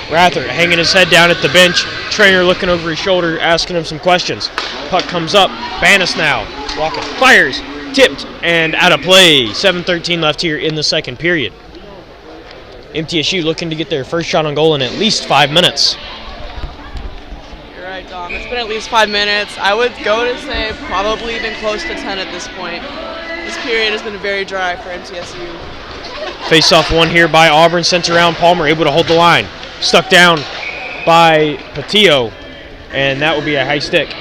Rathert hanging his head down at the bench. Trainer looking over his shoulder, asking him some questions. Puck comes up. Bannis now. Walking. Fires. Tipped and out of play. 7:13 left here in the second period. MTSU looking to get their first shot on goal in at least 5 minutes. You're right, Dom. It's been at least 5 minutes. I would go to say probably even close to 10 at this point. This period has been very dry for MTSU. Face off one here by Auburn. Sent around. Palmer able to hold the line. Stuck down by Patillo, and that will be a high stick.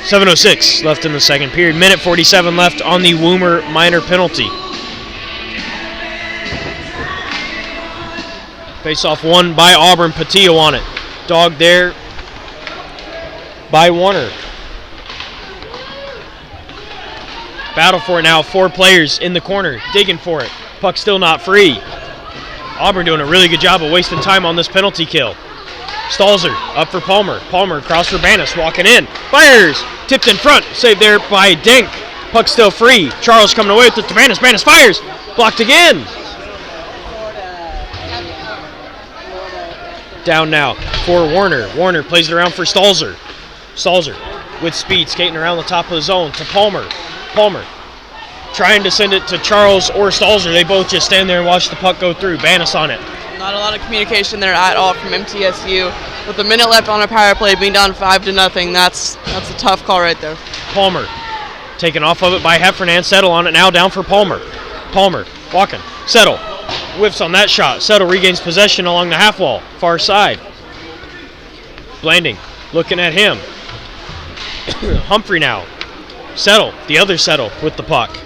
.706 left in the second period. Minute 47 left on the Woomer minor penalty. Face-off won by Auburn. Patillo on it. Dog there by Warner. Battle for it now. 4 players in the corner digging for it. Puck still not free. Auburn doing a really good job of wasting time on this penalty kill. Stalzer up for Palmer. Palmer across for Bannis, walking in. Fires! Tipped in front. Saved there by Dink. Puck still free. Charles coming away with it to Bannis. Bannis fires! Blocked again. Down now for Warner. Warner plays it around for Stalzer. Stalzer with speed, skating around the top of the zone to Palmer. Palmer trying to send it to Charles or Stalzer. They both just stand there and watch the puck go through. Bannis on it. Not a lot of communication there at all from MTSU. With a minute left on a power play, being down 5-0, that's a tough call right there. Palmer taken off of it by Heffernan. Settle on it now, down for Palmer. Palmer walking. Settle whiffs on that shot. Settle regains possession along the half wall, far side. Blanding looking at him. Humphrey now. Settle, the other Settle with the puck.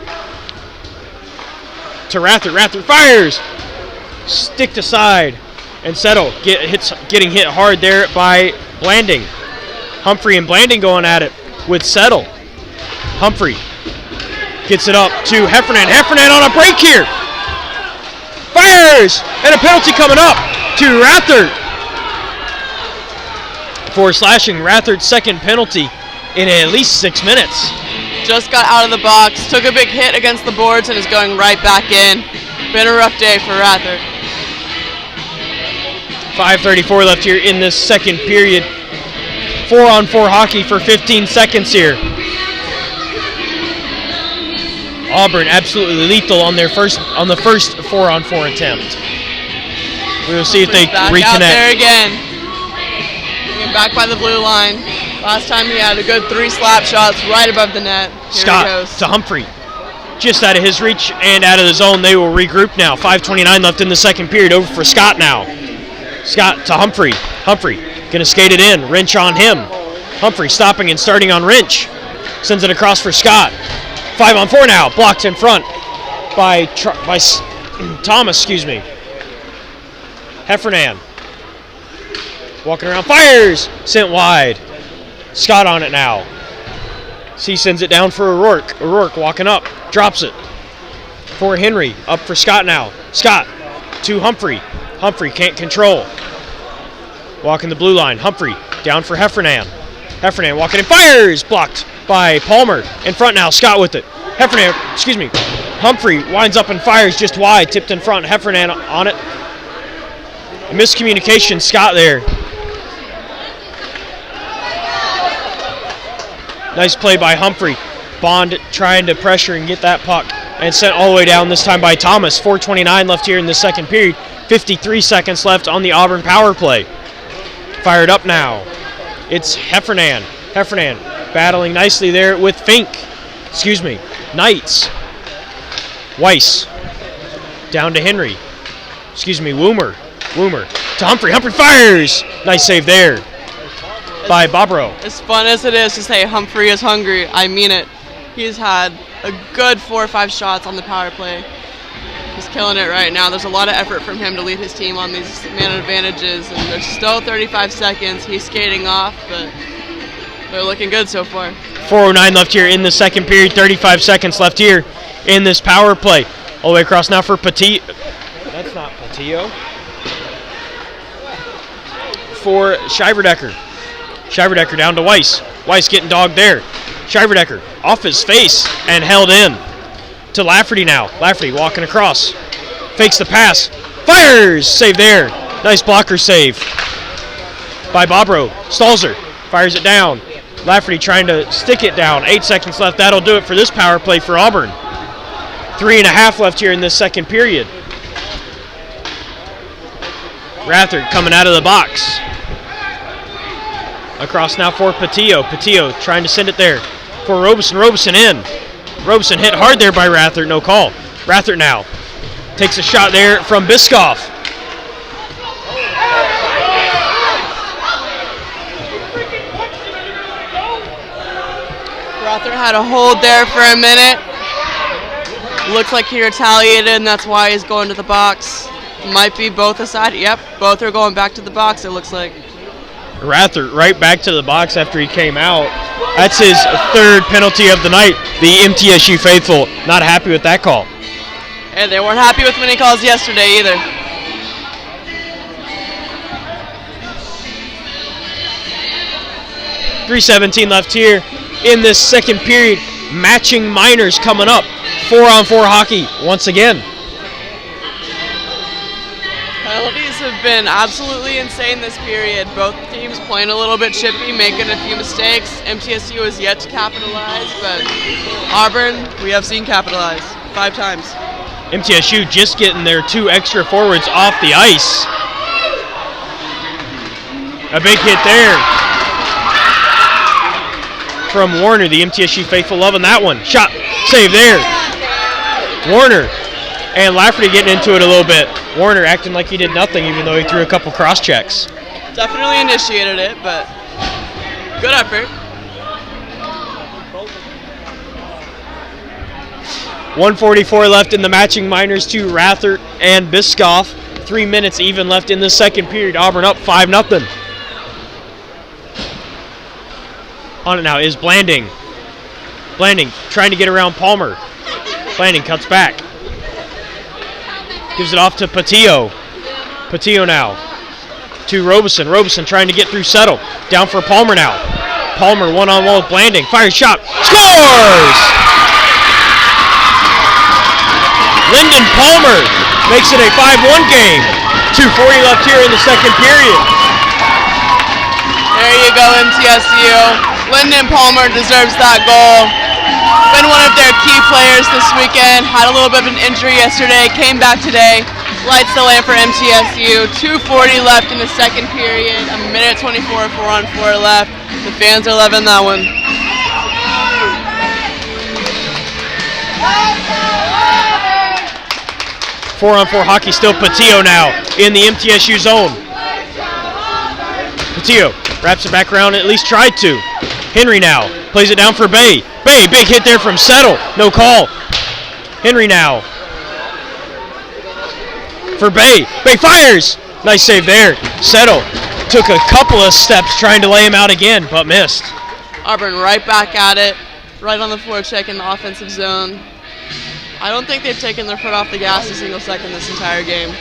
To Rathert. Rathert fires! Sticked aside, and Settle getting hit hard there by Blanding. Humphrey and Blanding going at it with Settle. Humphrey gets it up to Heffernan. Heffernan on a break here. Fires! And a penalty coming up to Rathert for slashing. Rathert's second penalty in at least 6 minutes. Just got out of the box, took a big hit against the boards, and is going right back in. Been a rough day for Rathert. 5:34 left here in this second period. 4-on-4 hockey for 15 seconds here. Auburn absolutely lethal on the first 4-on-4 attempt. We will see if they reconnect. Out there again. Bringing back by the blue line. Last time he had a good 3 slap shots right above the net. Here Scott to Humphrey. Just out of his reach and out of the zone. They will regroup now. 5:29 left in the second period. Over for Scott now. Scott to Humphrey. Humphrey going to skate it in. Wrench on him. Humphrey stopping and starting on Wrench. Sends it across for Scott. 5-on-4 now. Blocked in front by Thomas, excuse me. Heffernan. Walking around. Fires. Sent wide. Scott on it now. He sends it down for O'Rourke. O'Rourke walking up. Drops it. For Henry. Up for Scott now. Scott to Humphrey. Humphrey can't control. Walking the blue line. Humphrey down for Heffernan. Heffernan walking in. Fires. Blocked by Palmer. In front now. Scott with it. Heffernan, excuse me. Humphrey winds up and fires just wide. Tipped in front. Heffernan on it. A miscommunication. Scott there. Nice play by Humphrey. Bond trying to pressure and get that puck. And sent all the way down this time by Thomas. 4:29 left here in the second period. 53 seconds left on the Auburn power play. Fired up now. It's Heffernan. Heffernan battling nicely there with Fink. Excuse me. Knights. Weiss. Down to Henry. Excuse me, Woomer. Woomer to Humphrey. Humphrey fires. Nice save there by Bobrow. As fun as it is to say Humphrey is hungry, I mean it. He's had a good 4 or 5 shots on the power play. He's killing it right now. There's a lot of effort from him to lead his team on these man advantages, and there's still 35 seconds. He's skating off, but they're looking good so far. 4:09 left here in the second period. 35 seconds left here in this power play. All the way across now for Petit. That's not Patillo. For Scheiberdecker. Scheiberdecker down to Weiss. Weiss getting dogged there. Scheiberdecker off his face and held in. To Lafferty now. Lafferty walking across. Fakes the pass. Fires! Save there. Nice blocker save by Bobrow. Stalzer fires it down. Lafferty trying to stick it down. 8 seconds left. That'll do it for this power play for Auburn. 3.5 left here in this second period. Rathard coming out of the box. Across now for Patillo. Patillo trying to send it there for Robeson. Robeson in. Robeson hit hard there by Rathard. No call. Rathard now takes a shot there from Biscoff. Rathard had a hold there for a minute. Looks like he retaliated, and that's why he's going to the box. Might be both aside. Yep, both are going back to the box, it looks like. Rathard right back to the box after he came out. That's his 3rd penalty of the night. The MTSU faithful not happy with that call. And they weren't happy with many calls yesterday either. .317 left here in this second period. Matching minors coming up. 4-on-4 hockey once again. Penalties have been absolutely insane this period. Both teams playing a little bit chippy, making a few mistakes. MTSU has yet to capitalize, but Auburn, we have seen capitalize 5 times. MTSU just getting their 2 extra forwards off the ice. A big hit there from Warner. The MTSU faithful loving that one. Shot, save there. Warner and Lafferty getting into it a little bit. Warner acting like he did nothing, even though he threw a couple cross checks. Definitely initiated it, but good effort. 1:44 left in the matching minors to Rathard and Biscoff. 3 minutes even left in the second period. Auburn up 5-0. On it now is Blanding. Blanding trying to get around Palmer. Blanding cuts back. Gives it off to Patillo. Patillo now to Robeson. Robeson trying to get through Settle. Down for Palmer now. Palmer one-on-one with Blanding. Fires shot. Scores! Lyndon Palmer makes it a 5-1 game. 2:40 left here in the second period. There you go, MTSU. Lyndon Palmer deserves that goal. Been one of their key players this weekend. Had a little bit of an injury yesterday. Came back today. Lights the lamp for MTSU. 2:40 left in the second period. A minute 24, 4-on-4 left. The fans are loving that one. Four-on-four hockey still. Patillo now in the MTSU zone. Patillo wraps it back around, at least tried to. Henry now plays it down for Bay. Bay, big hit there from Settle. No call. Henry now for Bay. Bay fires. Nice save there. Settle took a couple of steps trying to lay him out again, but missed. Auburn right back at it. Right on the forecheck in the offensive zone. I don't think they've taken their foot off the gas a single second this entire game.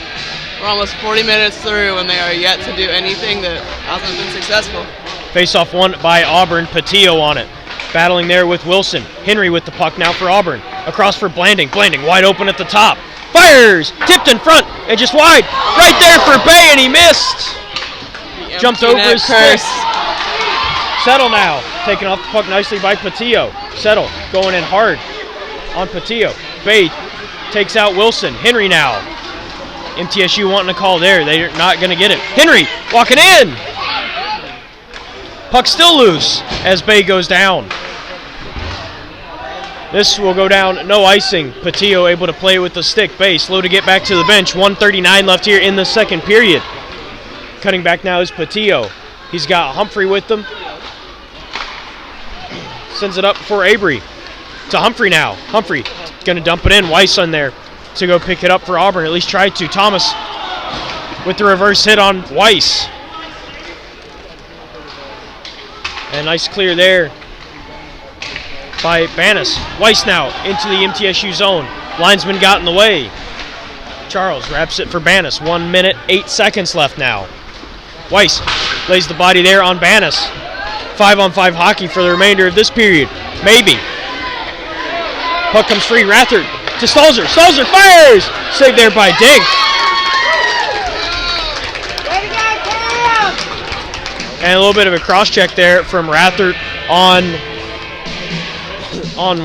We're almost 40 minutes through and they are yet to do anything that hasn't been successful. Face-off won by Auburn. Patillo on it. Battling there with Wilson. Henry with the puck now for Auburn. Across for Blanding. Blanding wide open at the top. Fires! Tipped in front and just wide. Right there for Bay and he missed. Jumped over his stick. Settle now. Taken off the puck nicely by Patillo. Settle going in hard on Patillo. Bay takes out Wilson. Henry now. MTSU wanting a call there. They're not going to get it. Henry walking in. Puck still loose as Bay goes down. This will go down, no icing. Patillo able to play with the stick. Bay slow to get back to the bench. 1:39 left here in the second period. Cutting back now is Patillo. He's got Humphrey with him. Sends it up for Avery. To Humphrey now. Humphrey going to dump it in. Weiss on there to go pick it up for Auburn. At least tried to. Thomas with the reverse hit on Weiss. And nice clear there by Banis. Weiss now into the MTSU zone. Linesman got in the way. Charles wraps it for Banis. 1 minute, 8 seconds left now. Weiss lays the body there on Banis. 5-on-5 hockey for the remainder of this period. Maybe. Puck comes free. Rathard to Stalzer. Stalzer fires! Saved there by Dink. And a little bit of a cross-check there from Rathard on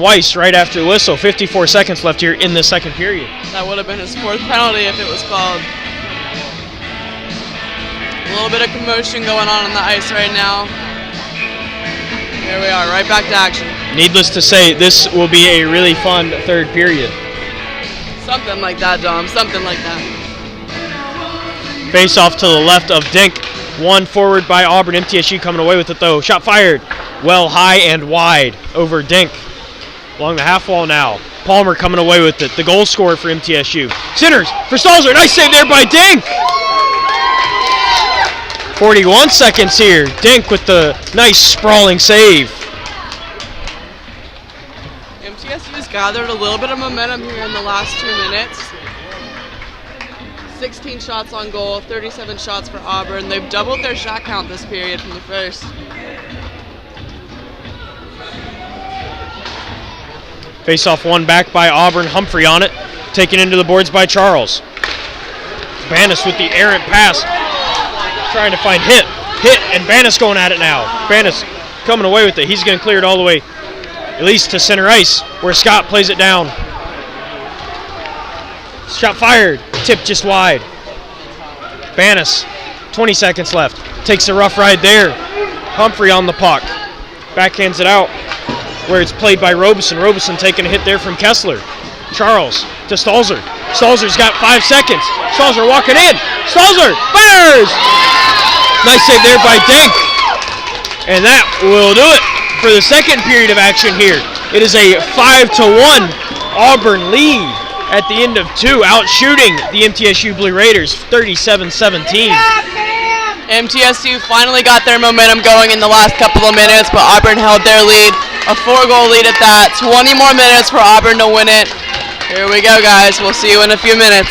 Weiss right after the whistle. 54 seconds left here in the second period. That would have been his fourth penalty if it was called. A little bit of commotion going on the ice right now. Here we are, right back to action. Needless to say, this will be a really fun third period. Something like that, Dom. Something like that. Face off to the left of Dink. One forward by Auburn. MTSU coming away with it though. Shot fired. Well high and wide over Dink. Along the half wall now. Palmer coming away with it. The goal scorer for MTSU. Centers for Stalzer. Nice save there by Dink. 41 seconds here. Dink with the nice sprawling save. MTSU's gathered a little bit of momentum here in the last 2 minutes. 16 shots on goal, 37 shots for Auburn. They've doubled their shot count this period from the first. Face-off one back by Auburn. Humphrey on it. Taken into the boards by Charles. Banis with the errant pass. Trying to find Hit, and Banis going at it now. Banis coming away with it. He's going to clear it all the way, at least to center ice, where Scott plays it down. Shot fired. Tip just wide. Banis, 20 seconds left. Takes a rough ride there. Humphrey on the puck. Backhands it out, where it's played by Robeson. Robeson taking a hit there from Kessler. Charles to Stalzer. Stalzer's got 5 seconds. Stalzer walking in. Stalzer fires! Nice save there by Dink. And that will do it for the second period of action here. It is a 5-1 Auburn lead at the end of 2, out shooting the MTSU Blue Raiders 37-17. MTSU finally got their momentum going in the last couple of minutes, but Auburn held their lead. A 4-goal lead at that. 20 more minutes for Auburn to win it. Here we go, guys. We'll see you in a few minutes.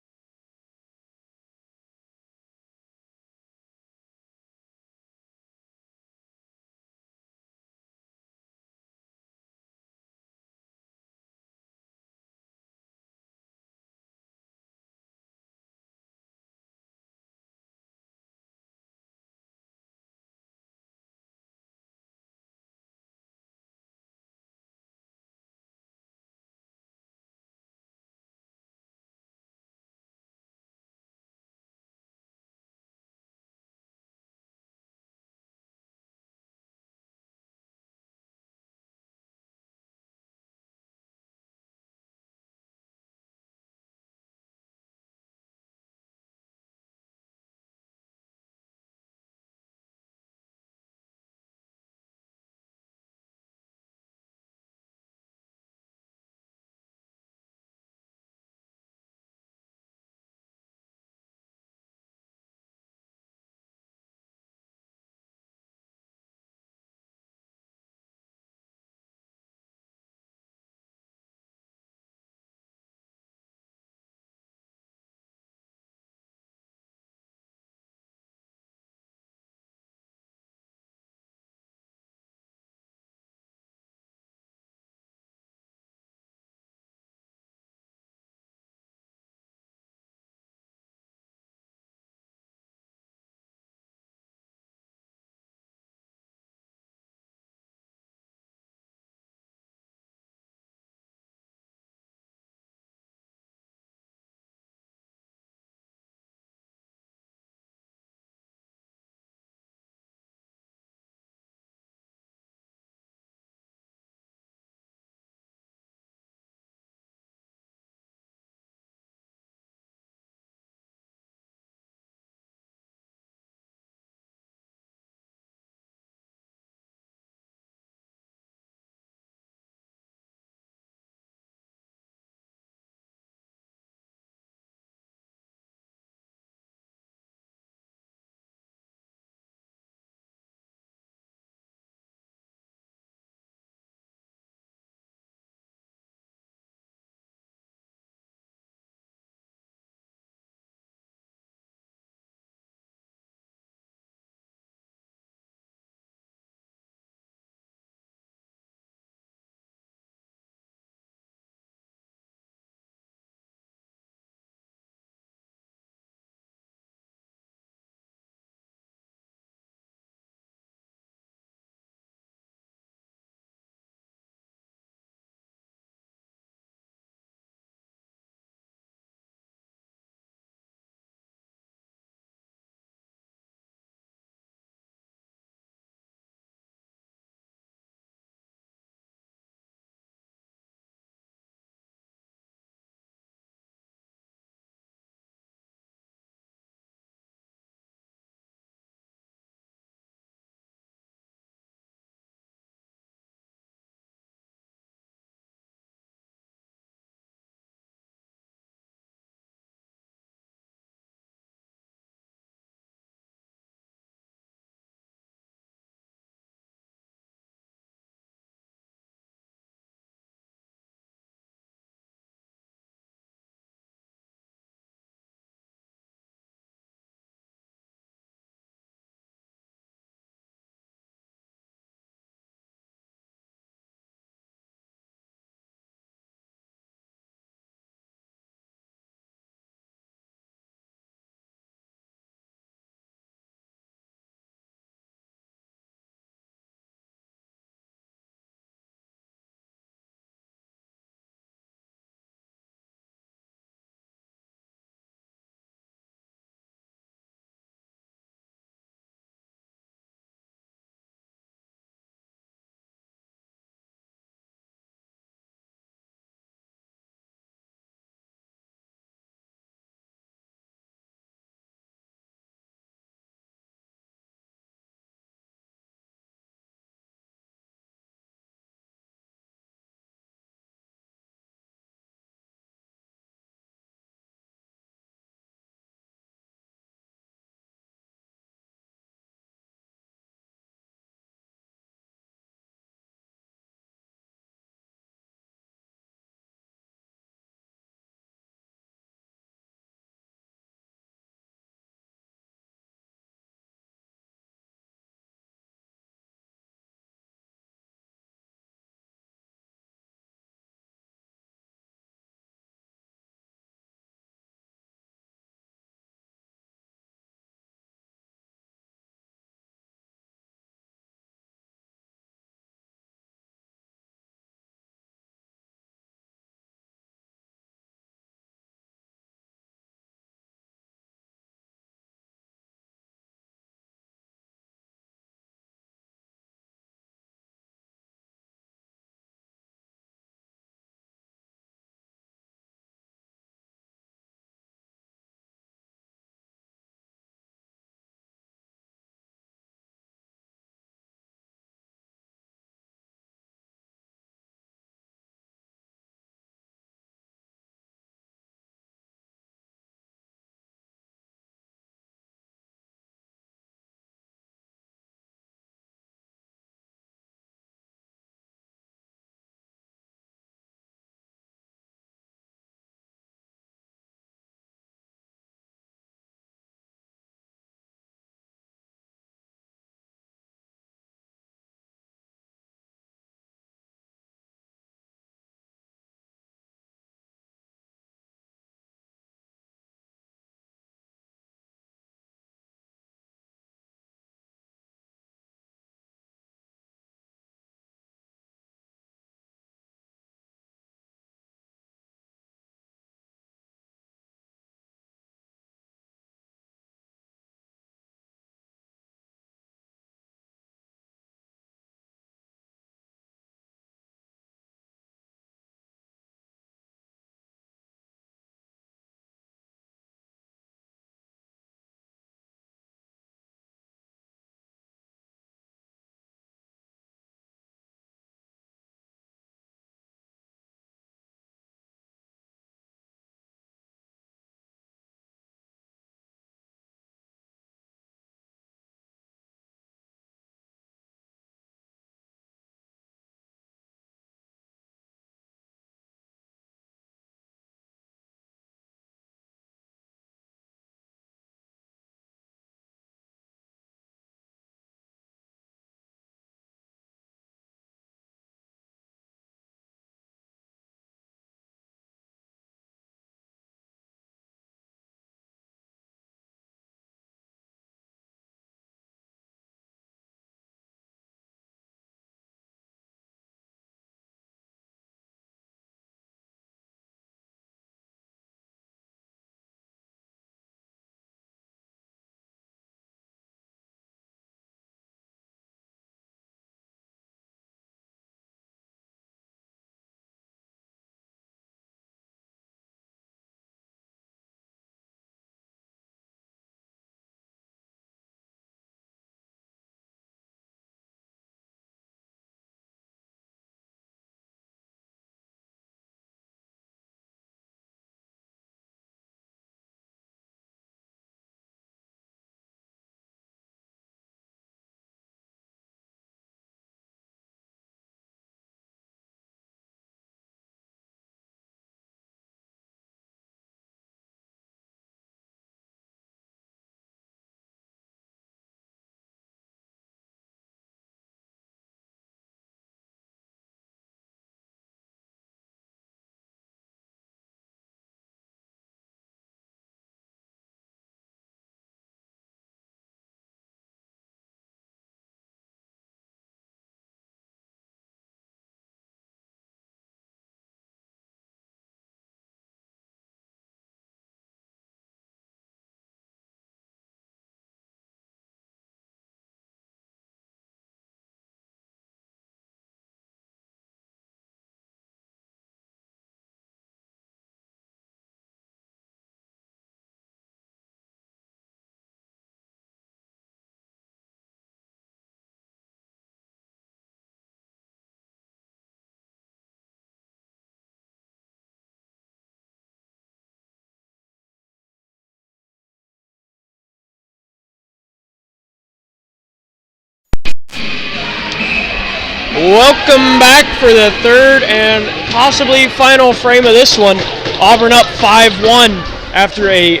Welcome back for the third and possibly final frame of this one. Auburn up 5-1 after a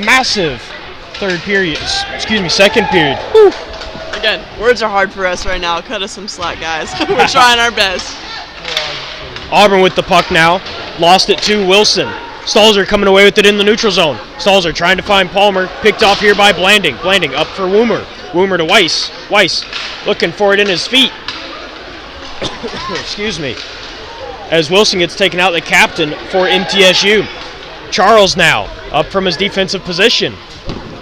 massive second period. Whew. Again, words are hard for us right now. Cut us some slack, guys. We're trying our best. Auburn with the puck now. Lost it to Wilson. Stalzer coming away with it in the neutral zone. Stalzer trying to find Palmer. Picked off here by Blanding. Blanding up for Woomer. Woomer to Weiss. Weiss looking for it in his feet. Excuse me. As Wilson gets taken out, the captain for MTSU. Charles now up from his defensive position.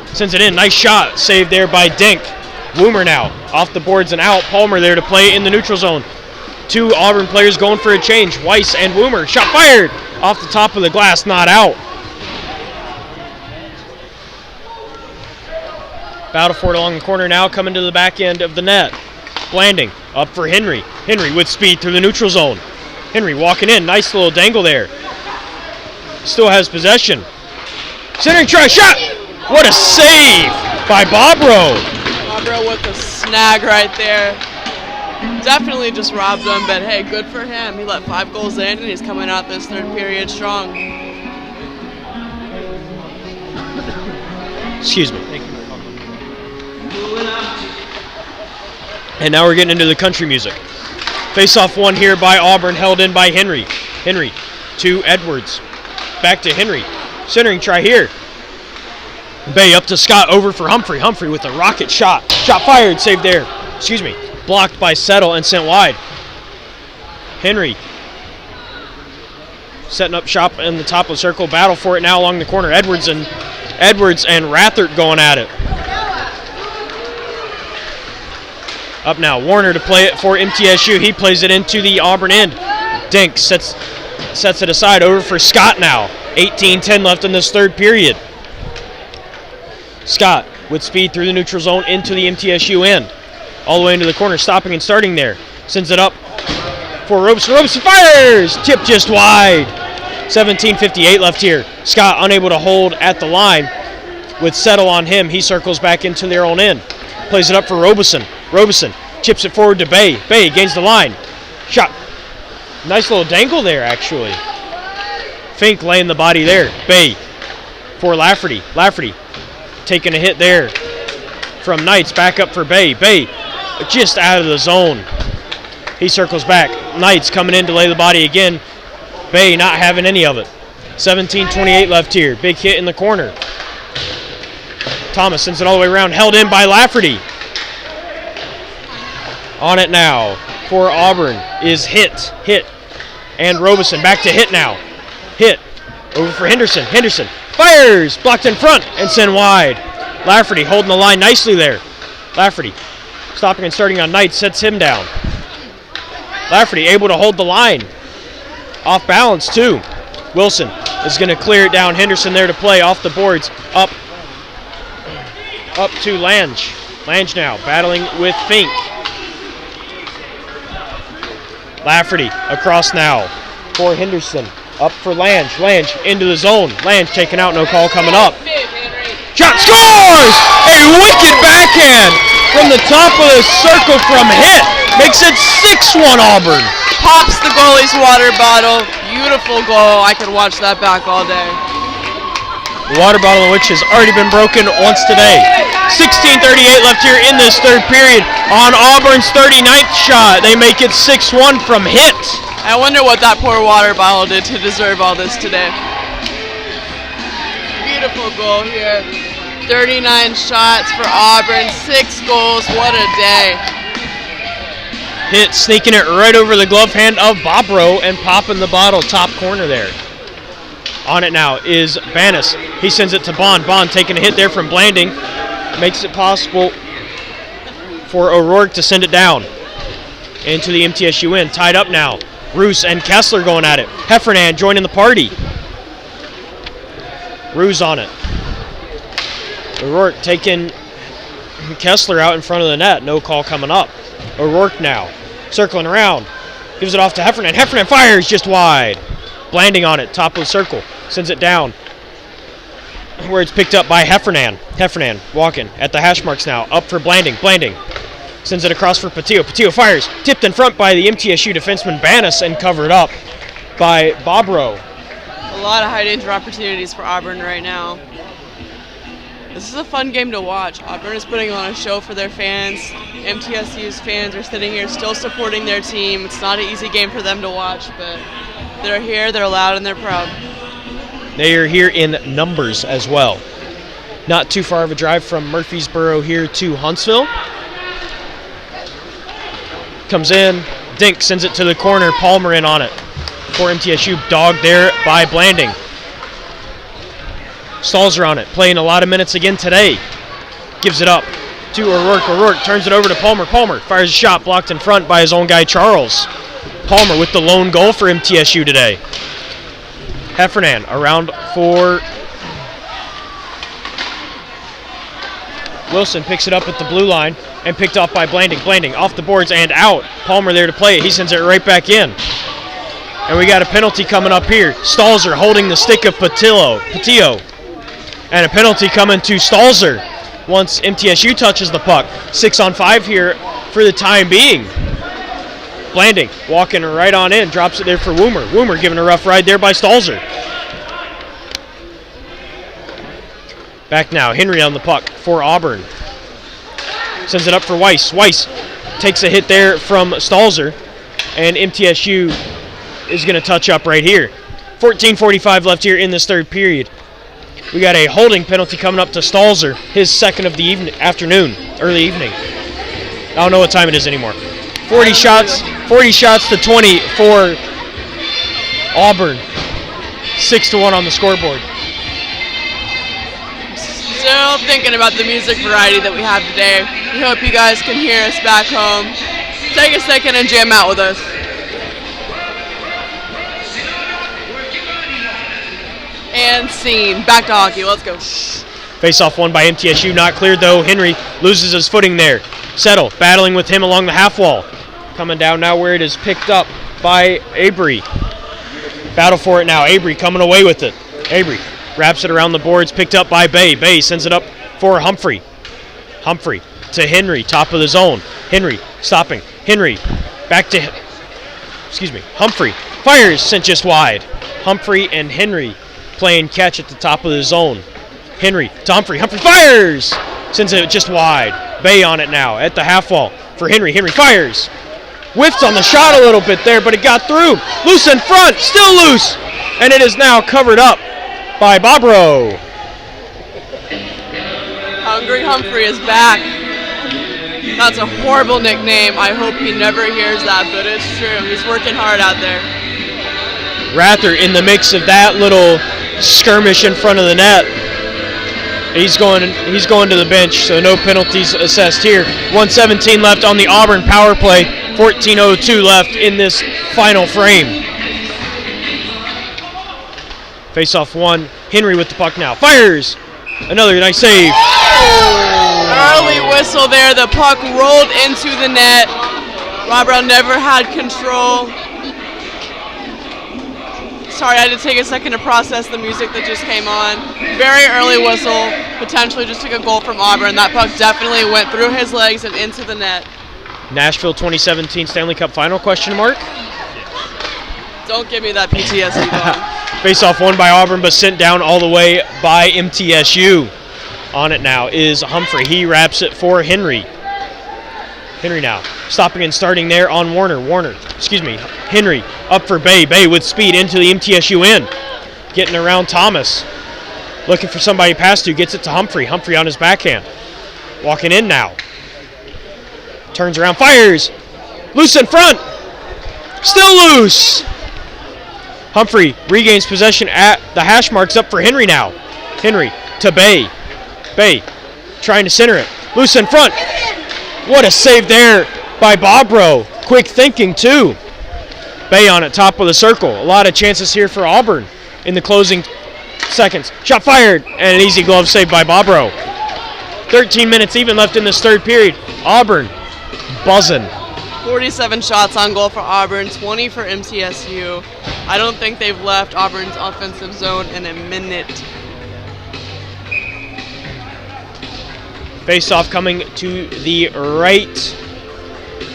Sends it in. Nice shot. Saved there by Dink. Woomer now off the boards and out. Palmer there to play in the neutral zone. Two Auburn players going for a change. Weiss and Woomer. Shot fired off the top of the glass. Not out. Battleford along the corner now, coming to the back end of the net. Blanding up for Henry. Henry with speed through the neutral zone. Henry walking in. Nice little dangle there. Still has possession. Centering try. Shot! What a save by Bobro. Bobro with a snag right there. Definitely just robbed him, but hey, good for him. He let 5 goals in, and he's coming out this third period strong. Excuse me. And now we're getting into the country music. Face-off one here by Auburn, held in by Henry. Henry to Edwards. Back to Henry. Centering try here. Bay up to Scott, over for Humphrey. Humphrey with a rocket shot. Shot fired, saved there. Excuse me. Blocked by Settle and sent wide. Henry setting up shop in the top of the circle. Battle for it now along the corner. Edwards and Rathert going at it. Up now, Warner to play it for MTSU. He plays it into the Auburn end. Dink sets it aside, over for Scott now. 18-10 left in this third period. Scott with speed through the neutral zone into the MTSU end. All the way into the corner, stopping and starting there. Sends it up for Robeson. Robeson fires! Tip just wide. 17:58 left here. Scott unable to hold at the line. With Settle on him, he circles back into their own end. Plays it up for Robeson. Robeson chips it forward to Bay. Bay gains the line. Shot. Nice little dangle there, actually. Fink laying the body there. Bay for Lafferty. Lafferty taking a hit there from Knights. Back up for Bay. Bay just out of the zone. He circles back. Knights coming in to lay the body again. Bay not having any of it. 17:28 left here. Big hit in the corner. Thomas sends it all the way around. Held in by Lafferty. On it now for Auburn is Hit. And Robeson back to Hit now. Hit over for Henderson. Henderson fires. Blocked in front and sent wide. Lafferty holding the line nicely there. Lafferty stopping and starting on Knight, sets him down. Lafferty able to hold the line. Off balance too. Wilson is going to clear it down. Henderson there to play off the boards. Up to Lange. Lange now battling with Fink. Lafferty across now for Henderson. Up for Lange. Lange into the zone. Lange taken out, no call coming up. Shot scores! A wicked backhand from the top of the circle from Hit. Makes it 6-1 Auburn. Pops the goalie's water bottle. Beautiful goal. I could watch that back all day. The water bottle, which has already been broken once today. 16:38 left here in this third period. On Auburn's 39th shot, they make it 6-1 from Hit. I wonder what that poor water bottle did to deserve all this today. Beautiful goal here. 39 shots for Auburn, 6 goals. What a day. Hit sneaking it right over the glove hand of Bobro and popping the bottle top corner there. On it now is Banis. He sends it to Bond. Bond taking a hit there from Blanding. Makes it possible for O'Rourke to send it down into the MTSU end. Tied up now. Roos and Kessler going at it. Heffernan joining the party. Roos on it. O'Rourke taking Kessler out in front of the net. No call coming up. O'Rourke now circling around. Gives it off to Heffernan. Heffernan fires just wide. Blanding on it. Top of the circle. Sends it down where it's picked up by Heffernan. Heffernan walking at the hash marks now. Up for Blanding. Blanding Sends it across for Patillo. Patillo fires. Tipped in front by the MTSU defenseman Banis and covered up by Bobro. A lot of high danger opportunities for Auburn right now. This is a fun game to watch. Auburn is putting on a show for their fans. MTSU's fans are sitting here still supporting their team. It's not an easy game for them to watch, but they're here, they're loud, and they're proud. They are here in numbers as well. Not too far of a drive from Murfreesboro here to Huntsville. Comes in, Dink sends it to the corner, Palmer in on it. For MTSU, dogged there by Blanding. Stalzer on it, playing a lot of minutes again today. Gives it up to O'Rourke. O'Rourke turns it over to Palmer. Palmer fires a shot blocked in front by his own guy, Charles. Palmer with the lone goal for MTSU today. Heffernan around for Wilson, picks it up at the blue line and picked off by Blanding. Blanding off the boards and out. Palmer there to play it. He sends it right back in. And we got a penalty coming up here. Stalzer holding the stick of Patillo. And a penalty coming to Stalzer once MTSU touches the puck. 6-on-5 here for the time being. Blanding walking right on in, drops it there for Woomer. Woomer giving a rough ride there by Stalzer. Back now, Henry on the puck for Auburn. Sends it up for Weiss. Weiss takes a hit there from Stalzer, and MTSU is going to touch up right here. 14:45 left here in this third period. We got a holding penalty coming up to Stalzer, his second of the early evening. I don't know what time it is anymore. 40 shots to 20 for Auburn. 6-1 on the scoreboard. Still thinking about the music variety that we have today. We hope you guys can hear us back home. Take a second and jam out with us. And scene. Back to hockey. Let's go. Face-off won by MTSU. Not cleared, though. Henry loses his footing there. Settle battling with him along the half wall. Coming down now where it is picked up by Avery. Battle for it now. Avery coming away with it. Avery wraps it around the boards. Picked up by Bay. Bay sends it up for Humphrey. Humphrey to Henry. Top of the zone. Henry stopping. Henry back to Humphrey. Fires sent just wide. Humphrey and Henry playing catch at the top of the zone. Henry to Humphrey. Humphrey fires! Sends it just wide. Bay on it now at the half wall for Henry. Henry fires. Whiffs on the shot a little bit there, but it got through. Loose in front. Still loose. And it is now covered up by Bobro. Hungry Humphrey is back. That's a horrible nickname. I hope he never hears that, but it's true. He's working hard out there. Rather in the mix of that little skirmish in front of the net. He's going to the bench, so no penalties assessed here. 1:17 left on the Auburn power play. 14:02 left in this final frame. Face-off one. Henry with the puck now. Fires! Another nice save. Early whistle there. The puck rolled into the net. Robert never had control. Sorry, I had to take a second to process the music that just came on. Very early whistle. Potentially just took a goal from Auburn. That puck definitely went through his legs and into the net. Nashville 2017 Stanley Cup final, question mark? Don't give me that PTSD dog. Face-off won by Auburn, but sent down all the way by MTSU. On it now is Humphrey. He wraps it for Henry. Henry now stopping and starting there on Henry up for Bay. Bay with speed into the MTSU end. Getting around Thomas. Looking for somebody to pass to. Gets it to Humphrey. Humphrey on his backhand. Walking in now. Turns around. Fires. Loose in front. Still loose. Humphrey regains possession at the hash marks. Up for Henry now. Henry to Bay. Bay trying to center it. Loose in front. What a save there by Bobro. Quick thinking, too. Bay on it, top of the circle. A lot of chances here for Auburn in the closing seconds. Shot fired, and an easy glove save by Bobro. 13 minutes even left in this third period. Auburn buzzing. 47 shots on goal for Auburn, 20 for MTSU. I don't think they've left Auburn's offensive zone in a minute. Face-off coming to the right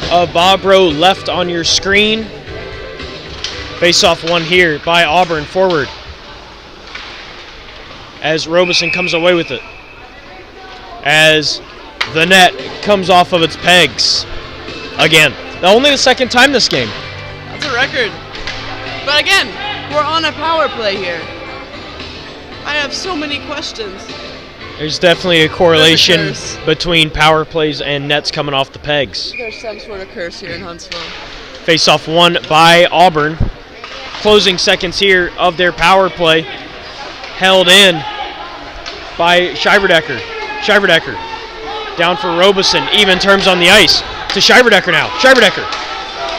of Bobro left on your screen. Face-off one here by Auburn forward as Robeson comes away with it. As the net comes off of its pegs again. Only the second time this game. That's a record. But again, we're on a power play here. I have so many questions. There's definitely a correlation between power plays and nets coming off the pegs. There's some sort of curse here in Huntsville. Face-off one by Auburn. Closing seconds here of their power play. Held in by Shiverdecker. Shiverdecker down for Robeson. Even terms on the ice to Shiverdecker now. Shiverdecker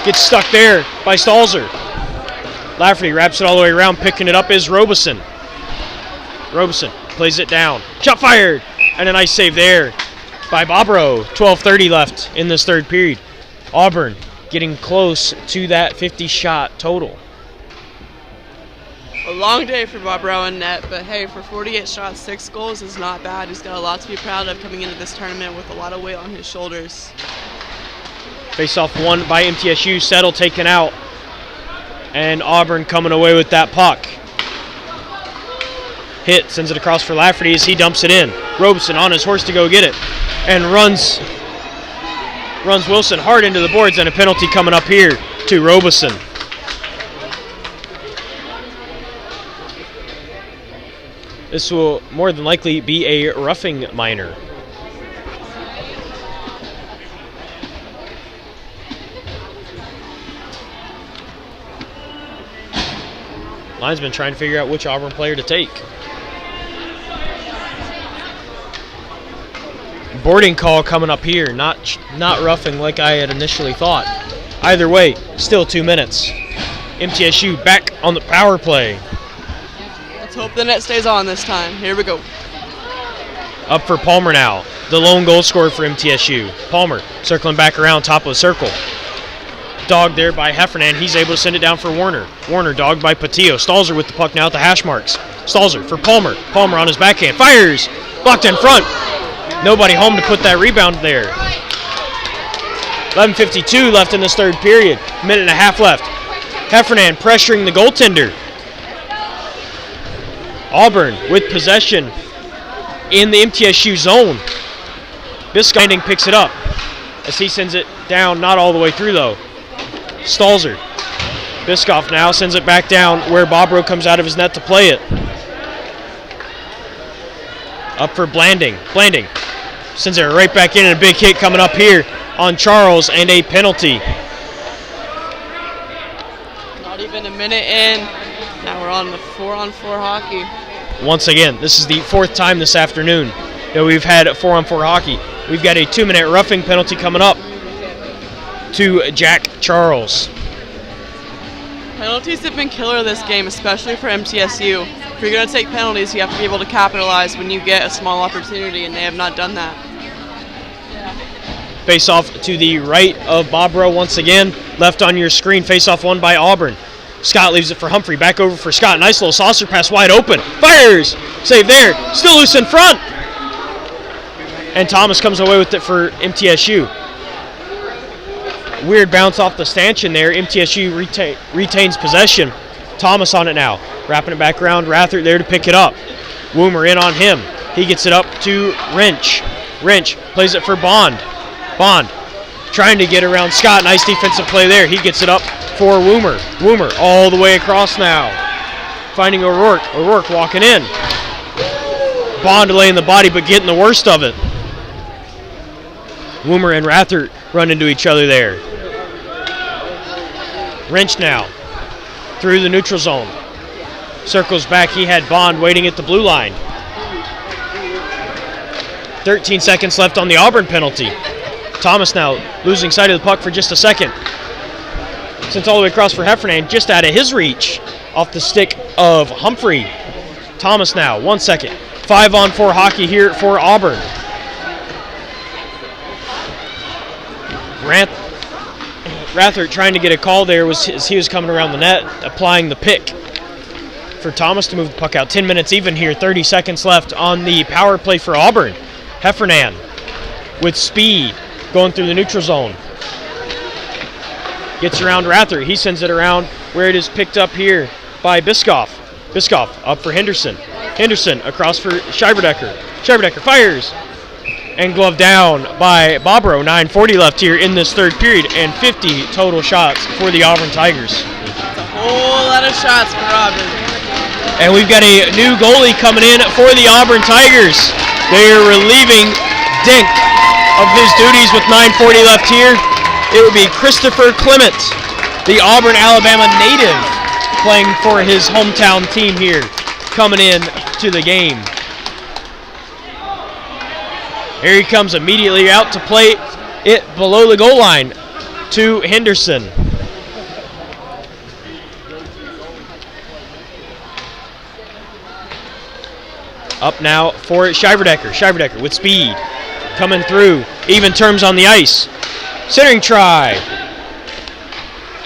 gets stuck there by Stalzer. Lafferty wraps it all the way around. Picking it up is Robeson. Robeson plays it down. Shot fired. And a nice save there by Bobro. 12:30 left in this third period. Auburn getting close to that 50-shot total. A long day for Bobro in net, but hey, for 48 shots, 6 goals is not bad. He's got a lot to be proud of coming into this tournament with a lot of weight on his shoulders. Face-off one by MTSU. Settle taken out. And Auburn coming away with that puck. Hit, sends it across for Lafferty as he dumps it in. Robeson on his horse to go get it. And runs Wilson hard into the boards, and a penalty coming up here to Robeson. This will more than likely be a roughing minor. Linesman trying to figure out which Auburn player to take. Boarding call coming up here, not roughing like I had initially thought. Either way, still 2 minutes. MTSU back on the power play. Let's hope the net stays on this time. Here we go. Up for Palmer now, the lone goal scorer for MTSU. Palmer circling back around top of the circle. Dogged there by Heffernan. He's able to send it down for Warner. Warner dogged by Patillo. Stalzer with the puck now at the hash marks. Stalzer for Palmer. Palmer on his backhand. Fires! Blocked in front. Nobody home to put that rebound there. 11:52 left in this third period. Minute and a half left. Heffernan pressuring the goaltender. Auburn with possession in the MTSU zone. Bisconding picks it up as he sends it down, not all the way through though. Stalzer. Biscoff now sends it back down where Bobro comes out of his net to play it. Up for Blanding. Blanding sends it right back in, and a big hit coming up here on Charles, and a penalty. Not even a minute in. Now we're on the 4-on-4 hockey. Once again, this is the fourth time this afternoon that we've had 4-on-4 hockey. We've got a 2-minute roughing penalty coming up to Jack Charles. Penalties have been killer this game, especially for MTSU. If you're going to take penalties, you have to be able to capitalize when you get a small opportunity, and they have not done that. Face off to the right of Bobro once again. Left on your screen, face off one by Auburn. Scott leaves it for Humphrey. Back over for Scott. Nice little saucer pass wide open. Fires! Save there. Still loose in front. And Thomas comes away with it for MTSU. Weird bounce off the stanchion there. MTSU retains possession. Thomas on it now. Wrapping it back around. Rathert there to pick it up. Woomer in on him. He gets it up to Wrench. Wrench plays it for Bond. Bond trying to get around Scott. Nice defensive play there. He gets it up for Woomer. Woomer all the way across now. Finding O'Rourke. O'Rourke walking in. Bond laying the body but getting the worst of it. Woomer and Rathert run into each other there. Wrench now through the neutral zone. Circles back. He had Bond waiting at the blue line. 13 seconds left on the Auburn penalty. Thomas now losing sight of the puck for just a second. Sent all the way across for Heffernan, just out of his reach, off the stick of Humphrey. Thomas now, 1 second. 5-on-4 hockey here for Auburn. Rathert trying to get a call there as he was coming around the net, applying the pick for Thomas to move the puck out. 10 minutes even here, 30 seconds left on the power play for Auburn. Heffernan with speed going through the neutral zone. Gets around Rather. He sends it around where it is picked up here by Biscoff. Biscoff up for Henderson. Henderson across for Scheiberdecker. Scheiberdecker fires. And glove down by Bobro. 9:40 left here in this third period, and 50 total shots for the Auburn Tigers. That's a whole lot of shots for Auburn. And we've got a new goalie coming in for the Auburn Tigers. They are relieving Dink of his duties with 9:40 left here. It would be Christopher Clement, the Auburn, Alabama native, playing for his hometown team here, coming in to the game. Here he comes immediately out to play it below the goal line to Henderson. Up now for Scheiberdecker. Scheiberdecker with speed. Coming through. Even terms on the ice. Centering try.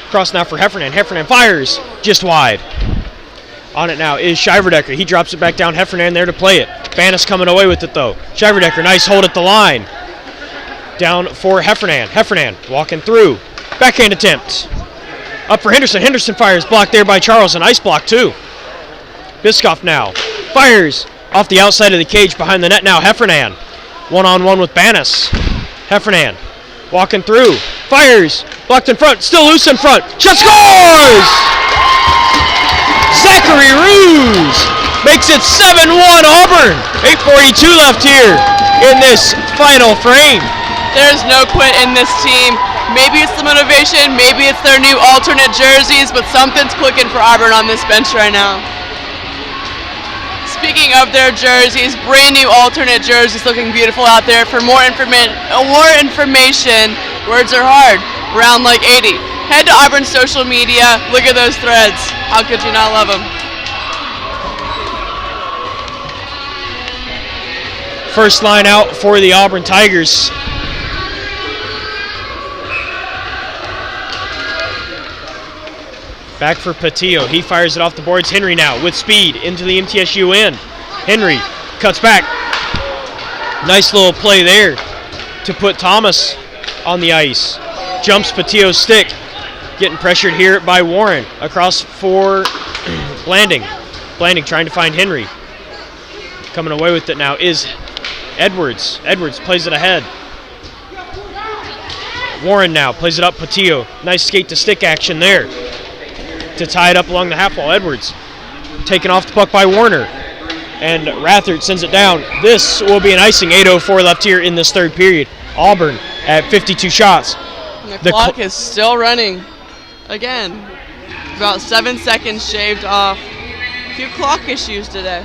Cross now for Heffernan. Heffernan fires. Just wide. On it now is Scheiberdecker. He drops it back down. Heffernan there to play it. Bannis coming away with it though. Scheiberdecker, nice hold at the line. Down for Heffernan. Heffernan walking through. Backhand attempt. Up for Henderson. Henderson fires. Blocked there by Charles. An ice block too. Biscoff now. Fires off the outside of the cage behind the net now. Heffernan. One-on-one with Bannis. Heffernan walking through. Fires. Blocked in front. Still loose in front. Shot scores! Zachary Ruse makes it 7-1 Auburn. 8:42 left here in this final frame. There's no quit in this team. Maybe it's the motivation, maybe it's their new alternate jerseys, but something's clicking for Auburn on this bench right now. Speaking of their jerseys, brand new alternate jerseys looking beautiful out there. For more information, words are hard, round like 80. Head to Auburn's social media, look at those threads. How could you not love them? First line out for the Auburn Tigers. Back for Patillo. He fires it off the boards. Henry now with speed into the MTSU end. Henry cuts back. Nice little play there to put Thomas on the ice. Jumps Patillo's stick. Getting pressured here by Warren. Across for Blanding. Blanding trying to find Henry. Coming away with it now is Edwards. Edwards plays it ahead. Warren now plays it up Patillo. Nice skate to stick action there to tie it up along the half wall. Edwards taken off the puck by Warner. And Rathert sends it down. This will be an icing. 8:04 left here in this third period. Auburn at 52 shots. And the clock is still running. Again, about 7 seconds shaved off. A few clock issues today.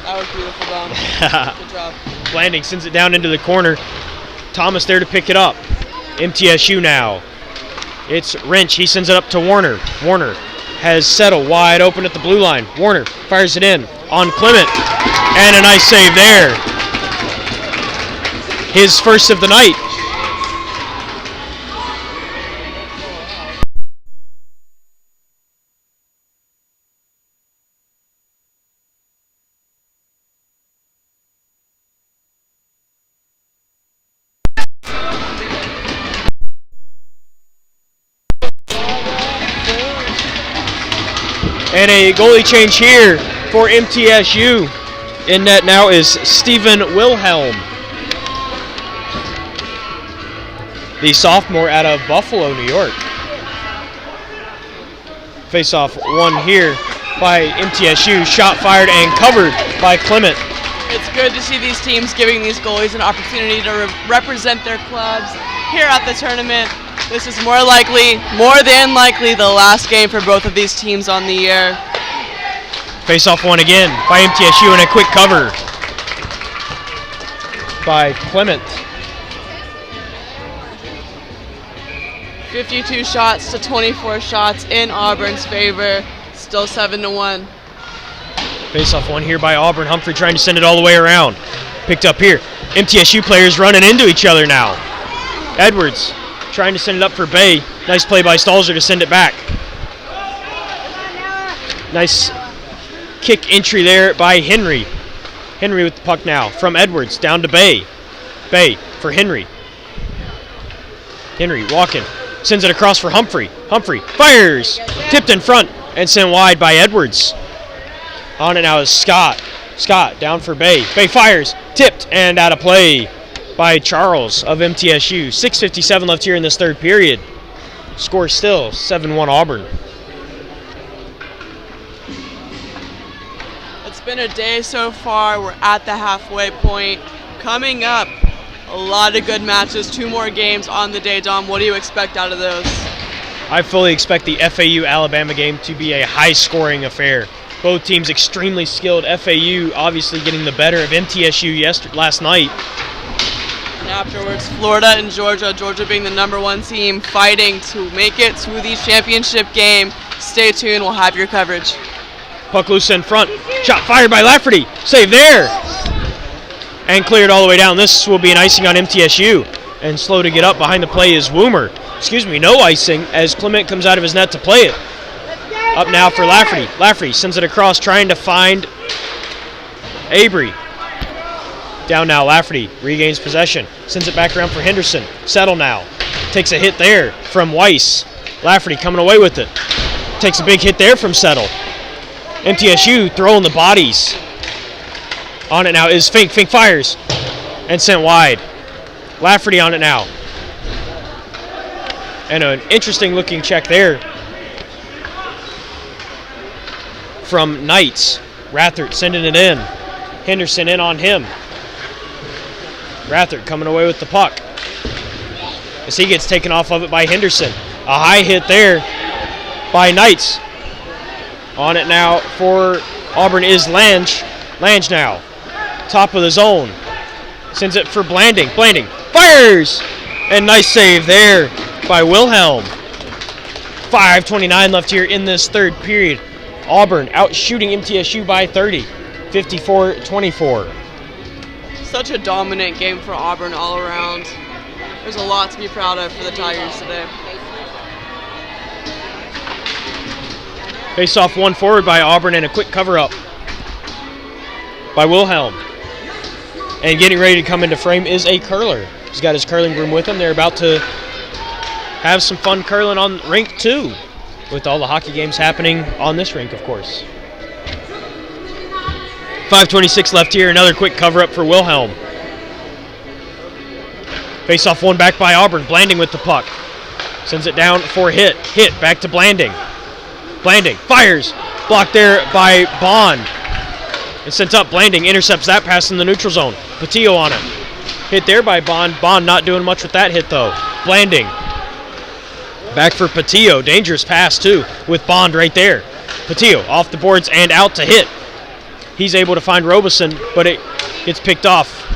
That was beautiful, Dom. Good job. Blanding sends it down into the corner. Thomas there to pick it up. MTSU now. It's Wrench. He sends it up to Warner. Warner has settled wide open at the blue line. Warner fires it in on Clement. And a nice save there. His first of the night. And a goalie change here for MTSU. In net now is Stephen Wilhelm, the sophomore out of Buffalo, New York. Face-off won here by MTSU. Shot fired and covered by Clement. It's good to see these teams giving these goalies an opportunity to represent their clubs here at the tournament. This is more than likely, the last game for both of these teams on the year. Face-off won again by MTSU and a quick cover by Clement. 52 shots to 24 shots in Auburn's favor. Still 7-1. Face-off won here by Auburn. Humphrey trying to send it all the way around. Picked up here. MTSU players running into each other now. Edwards trying to send it up for Bay. Nice play by Stalzer to send it back. Nice kick entry there by Henry. Henry with the puck now from Edwards down to Bay. Bay for Henry. Henry walking. Sends it across for Humphrey. Humphrey fires. Tipped in front and sent wide by Edwards. On it now is Scott. Scott down for Bay. Bay fires. Tipped and out of play by Charles of MTSU. 6:57 left here in this third period. Score still 7-1 Auburn. It's been a day so far. We're at the halfway point. Coming up, a lot of good matches. 2 more games on the day, Dom. What do you expect out of those? I fully expect the FAU-Alabama game to be a high-scoring affair. Both teams extremely skilled. FAU obviously getting the better of MTSU last night. And afterwards, Florida and Georgia. Georgia being the #1 team, fighting to make it to the championship game. Stay tuned. We'll have your coverage. Puck loose in front. Shot fired by Lafferty. Save there. And cleared all the way down. This will be an icing on MTSU. And slow to get up behind the play is Woomer. No icing as Clement comes out of his net to play it. Up now for Lafferty. Lafferty sends it across trying to find Avery. Down now, Lafferty regains possession. Sends it back around for Henderson. Settle now. Takes a hit there from Weiss. Lafferty coming away with it. Takes a big hit there from Settle. MTSU throwing the bodies. On it now is Fink. Fink fires. And sent wide. Lafferty on it now. And an interesting looking check there from Knights. Rathert sending it in. Henderson in on him. Rathert coming away with the puck as he gets taken off of it by Henderson. A high hit there by Knights. On it now for Auburn is Lange. Lange now. Top of the zone. Sends it for Blanding. Blanding fires! And nice save there by Wilhelm. 5:29 left here in this third period. Auburn out shooting MTSU by 30. 54-24. Such a dominant game for Auburn all around. There's a lot to be proud of for the Tigers today. Face off one forward by Auburn and a quick cover up by Wilhelm. And getting ready to come into frame is a curler. He's got his curling broom with him. They're about to have some fun curling on rink 2 with all the hockey games happening on this rink, of course. 5:26 left here. Another quick cover up for Wilhelm. Face off one back by Auburn. Blanding with the puck. Sends it down for hit. Hit back to Blanding. Blanding fires. Blocked there by Bond. And sent up. Blanding intercepts that pass in the neutral zone. Patillo on it. Hit there by Bond. Bond not doing much with that hit though. Blanding. Back for Patillo. Dangerous pass too with Bond right there. Patillo off the boards and out to hit. He's able to find Robeson, but it gets picked off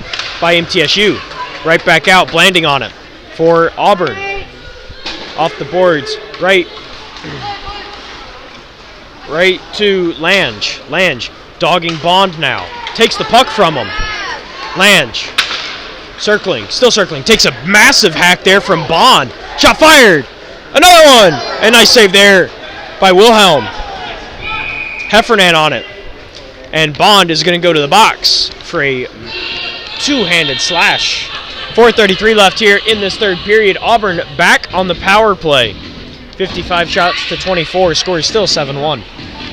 by MTSU. Right back out. Blanding on it for Auburn. Off the boards. Right to Lange. Lange dogging Bond now. Takes the puck from him. Lange circling, still circling. Takes a massive hack there from Bond. Shot fired. Another one. And nice save there by Wilhelm. Heffernan on it. And Bond is going to go to the box for a two-handed slash. 4:33 left here in this third period. Auburn back on the power play. 55 shots to 24. Score is still 7-1.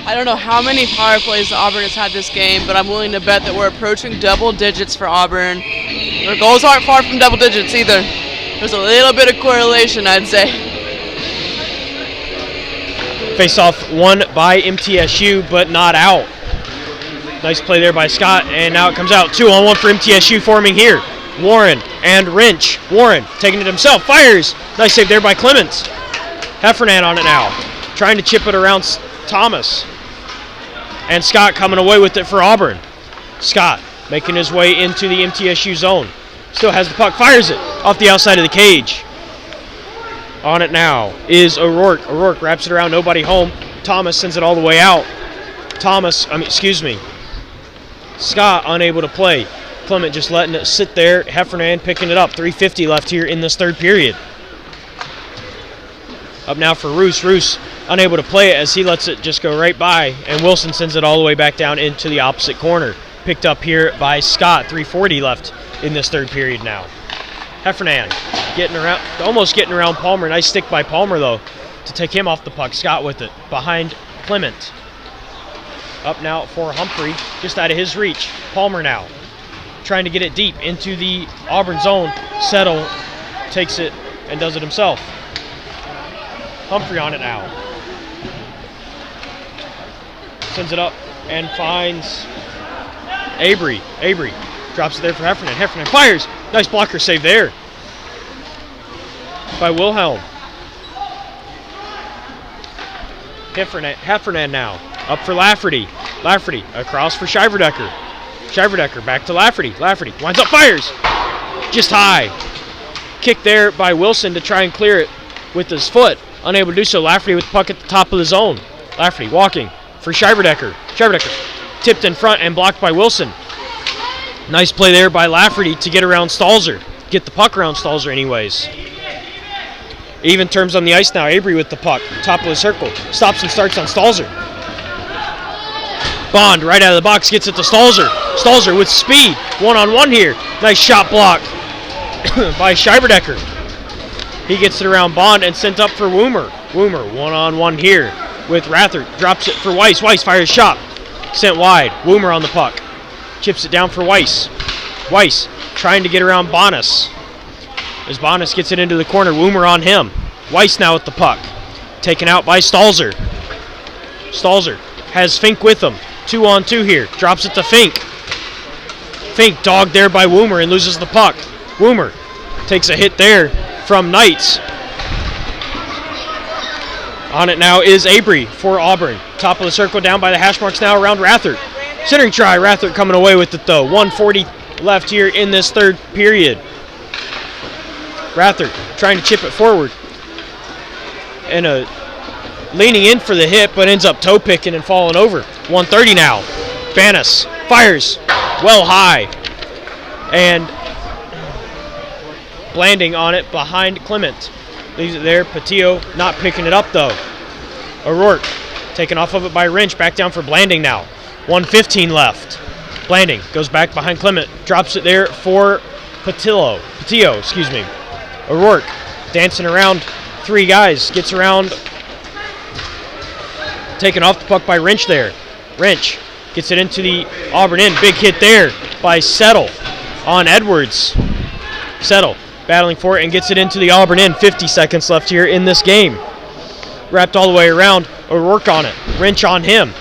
I don't know how many power plays Auburn has had this game, but I'm willing to bet that we're approaching double digits for Auburn. Their goals aren't far from double digits either. There's a little bit of correlation, I'd say. Face off one by MTSU, but not out. Nice play there by Scott, and now it comes out. 2-on-1 for MTSU forming here. Warren and Wrench. Warren taking it himself, fires. Nice save there by Clements. Heffernan on it now, trying to chip it around Thomas. And Scott coming away with it for Auburn. Scott making his way into the MTSU zone. Still has the puck, fires it off the outside of the cage. On it now is O'Rourke. O'Rourke wraps it around, nobody home. Thomas sends it all the way out. Scott unable to play. Clement just letting it sit there. Heffernan picking it up. 3:50 left here in this third period. Up now for Roos. Roos unable to play it as he lets it just go right by, and Wilson sends it all the way back down into the opposite corner. Picked up here by Scott. 3:40 left in this third period now. Heffernan almost getting around Palmer. Nice stick by Palmer, though, to take him off the puck. Scott with it behind Clement. Up now for Humphrey, just out of his reach. Palmer now trying to get it deep into the Auburn zone. Settle takes it and does it himself. Humphrey on it now. Sends it up and finds Avery. Avery drops it there for Heffernan. Heffernan fires. Nice blocker save there by Wilhelm. Heffernan now. Up for Lafferty. Lafferty across for Shiverdecker. Shiverdecker back to Lafferty. Lafferty winds up, fires. Just high. Kick there by Wilson to try and clear it with his foot. Unable to do so. Lafferty with the puck at the top of the zone. Lafferty walking for Shiverdecker. Shiverdecker tipped in front and blocked by Wilson. Nice play there by Lafferty to get around Stalzer. Get the puck around Stalzer anyways. Even terms on the ice now. Avery with the puck. Top of the circle. Stops and starts on Stalzer. Bond right out of the box gets it to Stalzer. Stalzer with speed. One-on-one here. Nice shot block by Shiverdecker. He gets it around Bond and sent up for Woomer. Woomer one-on-one here with Rather. Drops it for Weiss. Weiss fires shot. Sent wide. Woomer on the puck. Chips it down for Weiss. Weiss trying to get around Bonus. As Bonus gets it into the corner, Woomer on him. Weiss now with the puck. Taken out by Stalzer. Stalzer has Fink with him. 2-on-2 here. Drops it to Fink. Fink dogged there by Woomer and loses the puck. Woomer takes a hit there from Knights. On it now is Avery for Auburn. Top of the circle down by the hash marks now around Rathert. Centering try. Rathert coming away with it though. 1:40 left here in this third period. Rathert trying to chip it forward. And leaning in for the hit, but ends up toe picking and falling over. 1:30 now. Banis fires well high. And Blanding on it behind Clement. Leaves it there. Patillo not picking it up though. O'Rourke taken off of it by Wrench. Back down for Blanding now. 1:15 left. Blanding goes back behind Clement. Drops it there for Patillo, excuse me. O'Rourke dancing around three guys. Gets around. Taken off the puck by Wrench there. Wrench gets it into the Auburn end. Big hit there by Settle on Edwards. Settle battling for it and gets it into the Auburn end. 50 seconds left here in this game. Wrapped all the way around. O'Rourke on it. Wrench on him.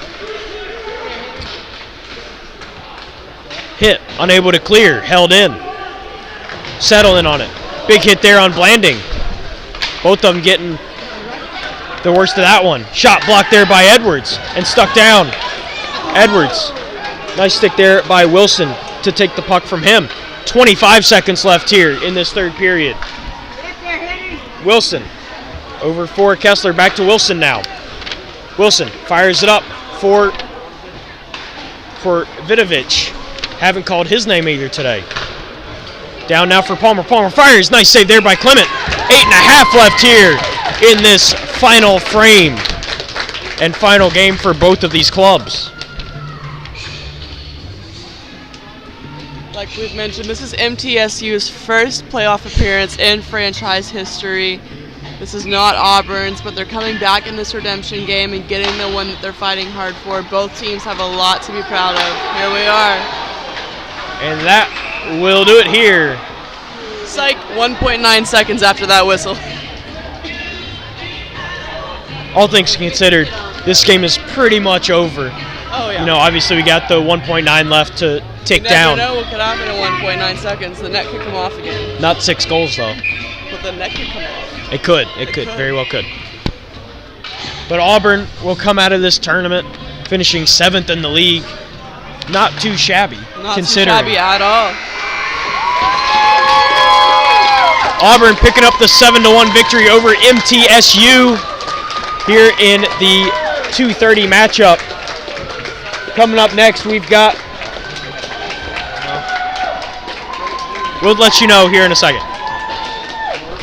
Hit. Unable to clear. Held in. Settle in on it. Big hit there on Blanding. Both of them getting the worst of that one. Shot blocked there by Edwards and stuck down. Edwards. Nice stick there by Wilson to take the puck from him. 25 seconds left here in this third period. Wilson over for Kessler. Back to Wilson now. Wilson fires it up for Vidovich. Haven't called his name either today. Down now for Palmer. Palmer fires. Nice save there by Clement. 8.5 left here in this final frame and final game for both of these clubs. Like we've mentioned, this is MTSU's first playoff appearance in franchise history. This is not Auburn's, but they're coming back in this redemption game and getting the one that they're fighting hard for. Both teams have a lot to be proud of. Here we are. And that will do it here. Psych, 1.9 seconds after that whistle. All things considered, this game is pretty much over. Oh, yeah. You know, obviously we got the 1.9 left to tick down. You never know what could happen in 1.9 seconds. The net could come off again. Not 6 goals, though. But the net could come off. It could. It could. Very well could. But Auburn will come out of this tournament finishing 7th in the league. Not too shabby, considering. Not too shabby at all. Auburn picking up the 7-1 victory over MTSU here in the 2:30 matchup. Coming up next, we've got... We'll let you know here in a second.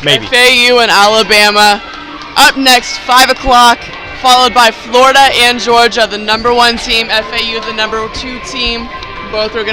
Maybe. FAU and Alabama. Up next, 5 o'clock. followed by Florida and Georgia, the number 1 team, FAU the number 2 team. Both are going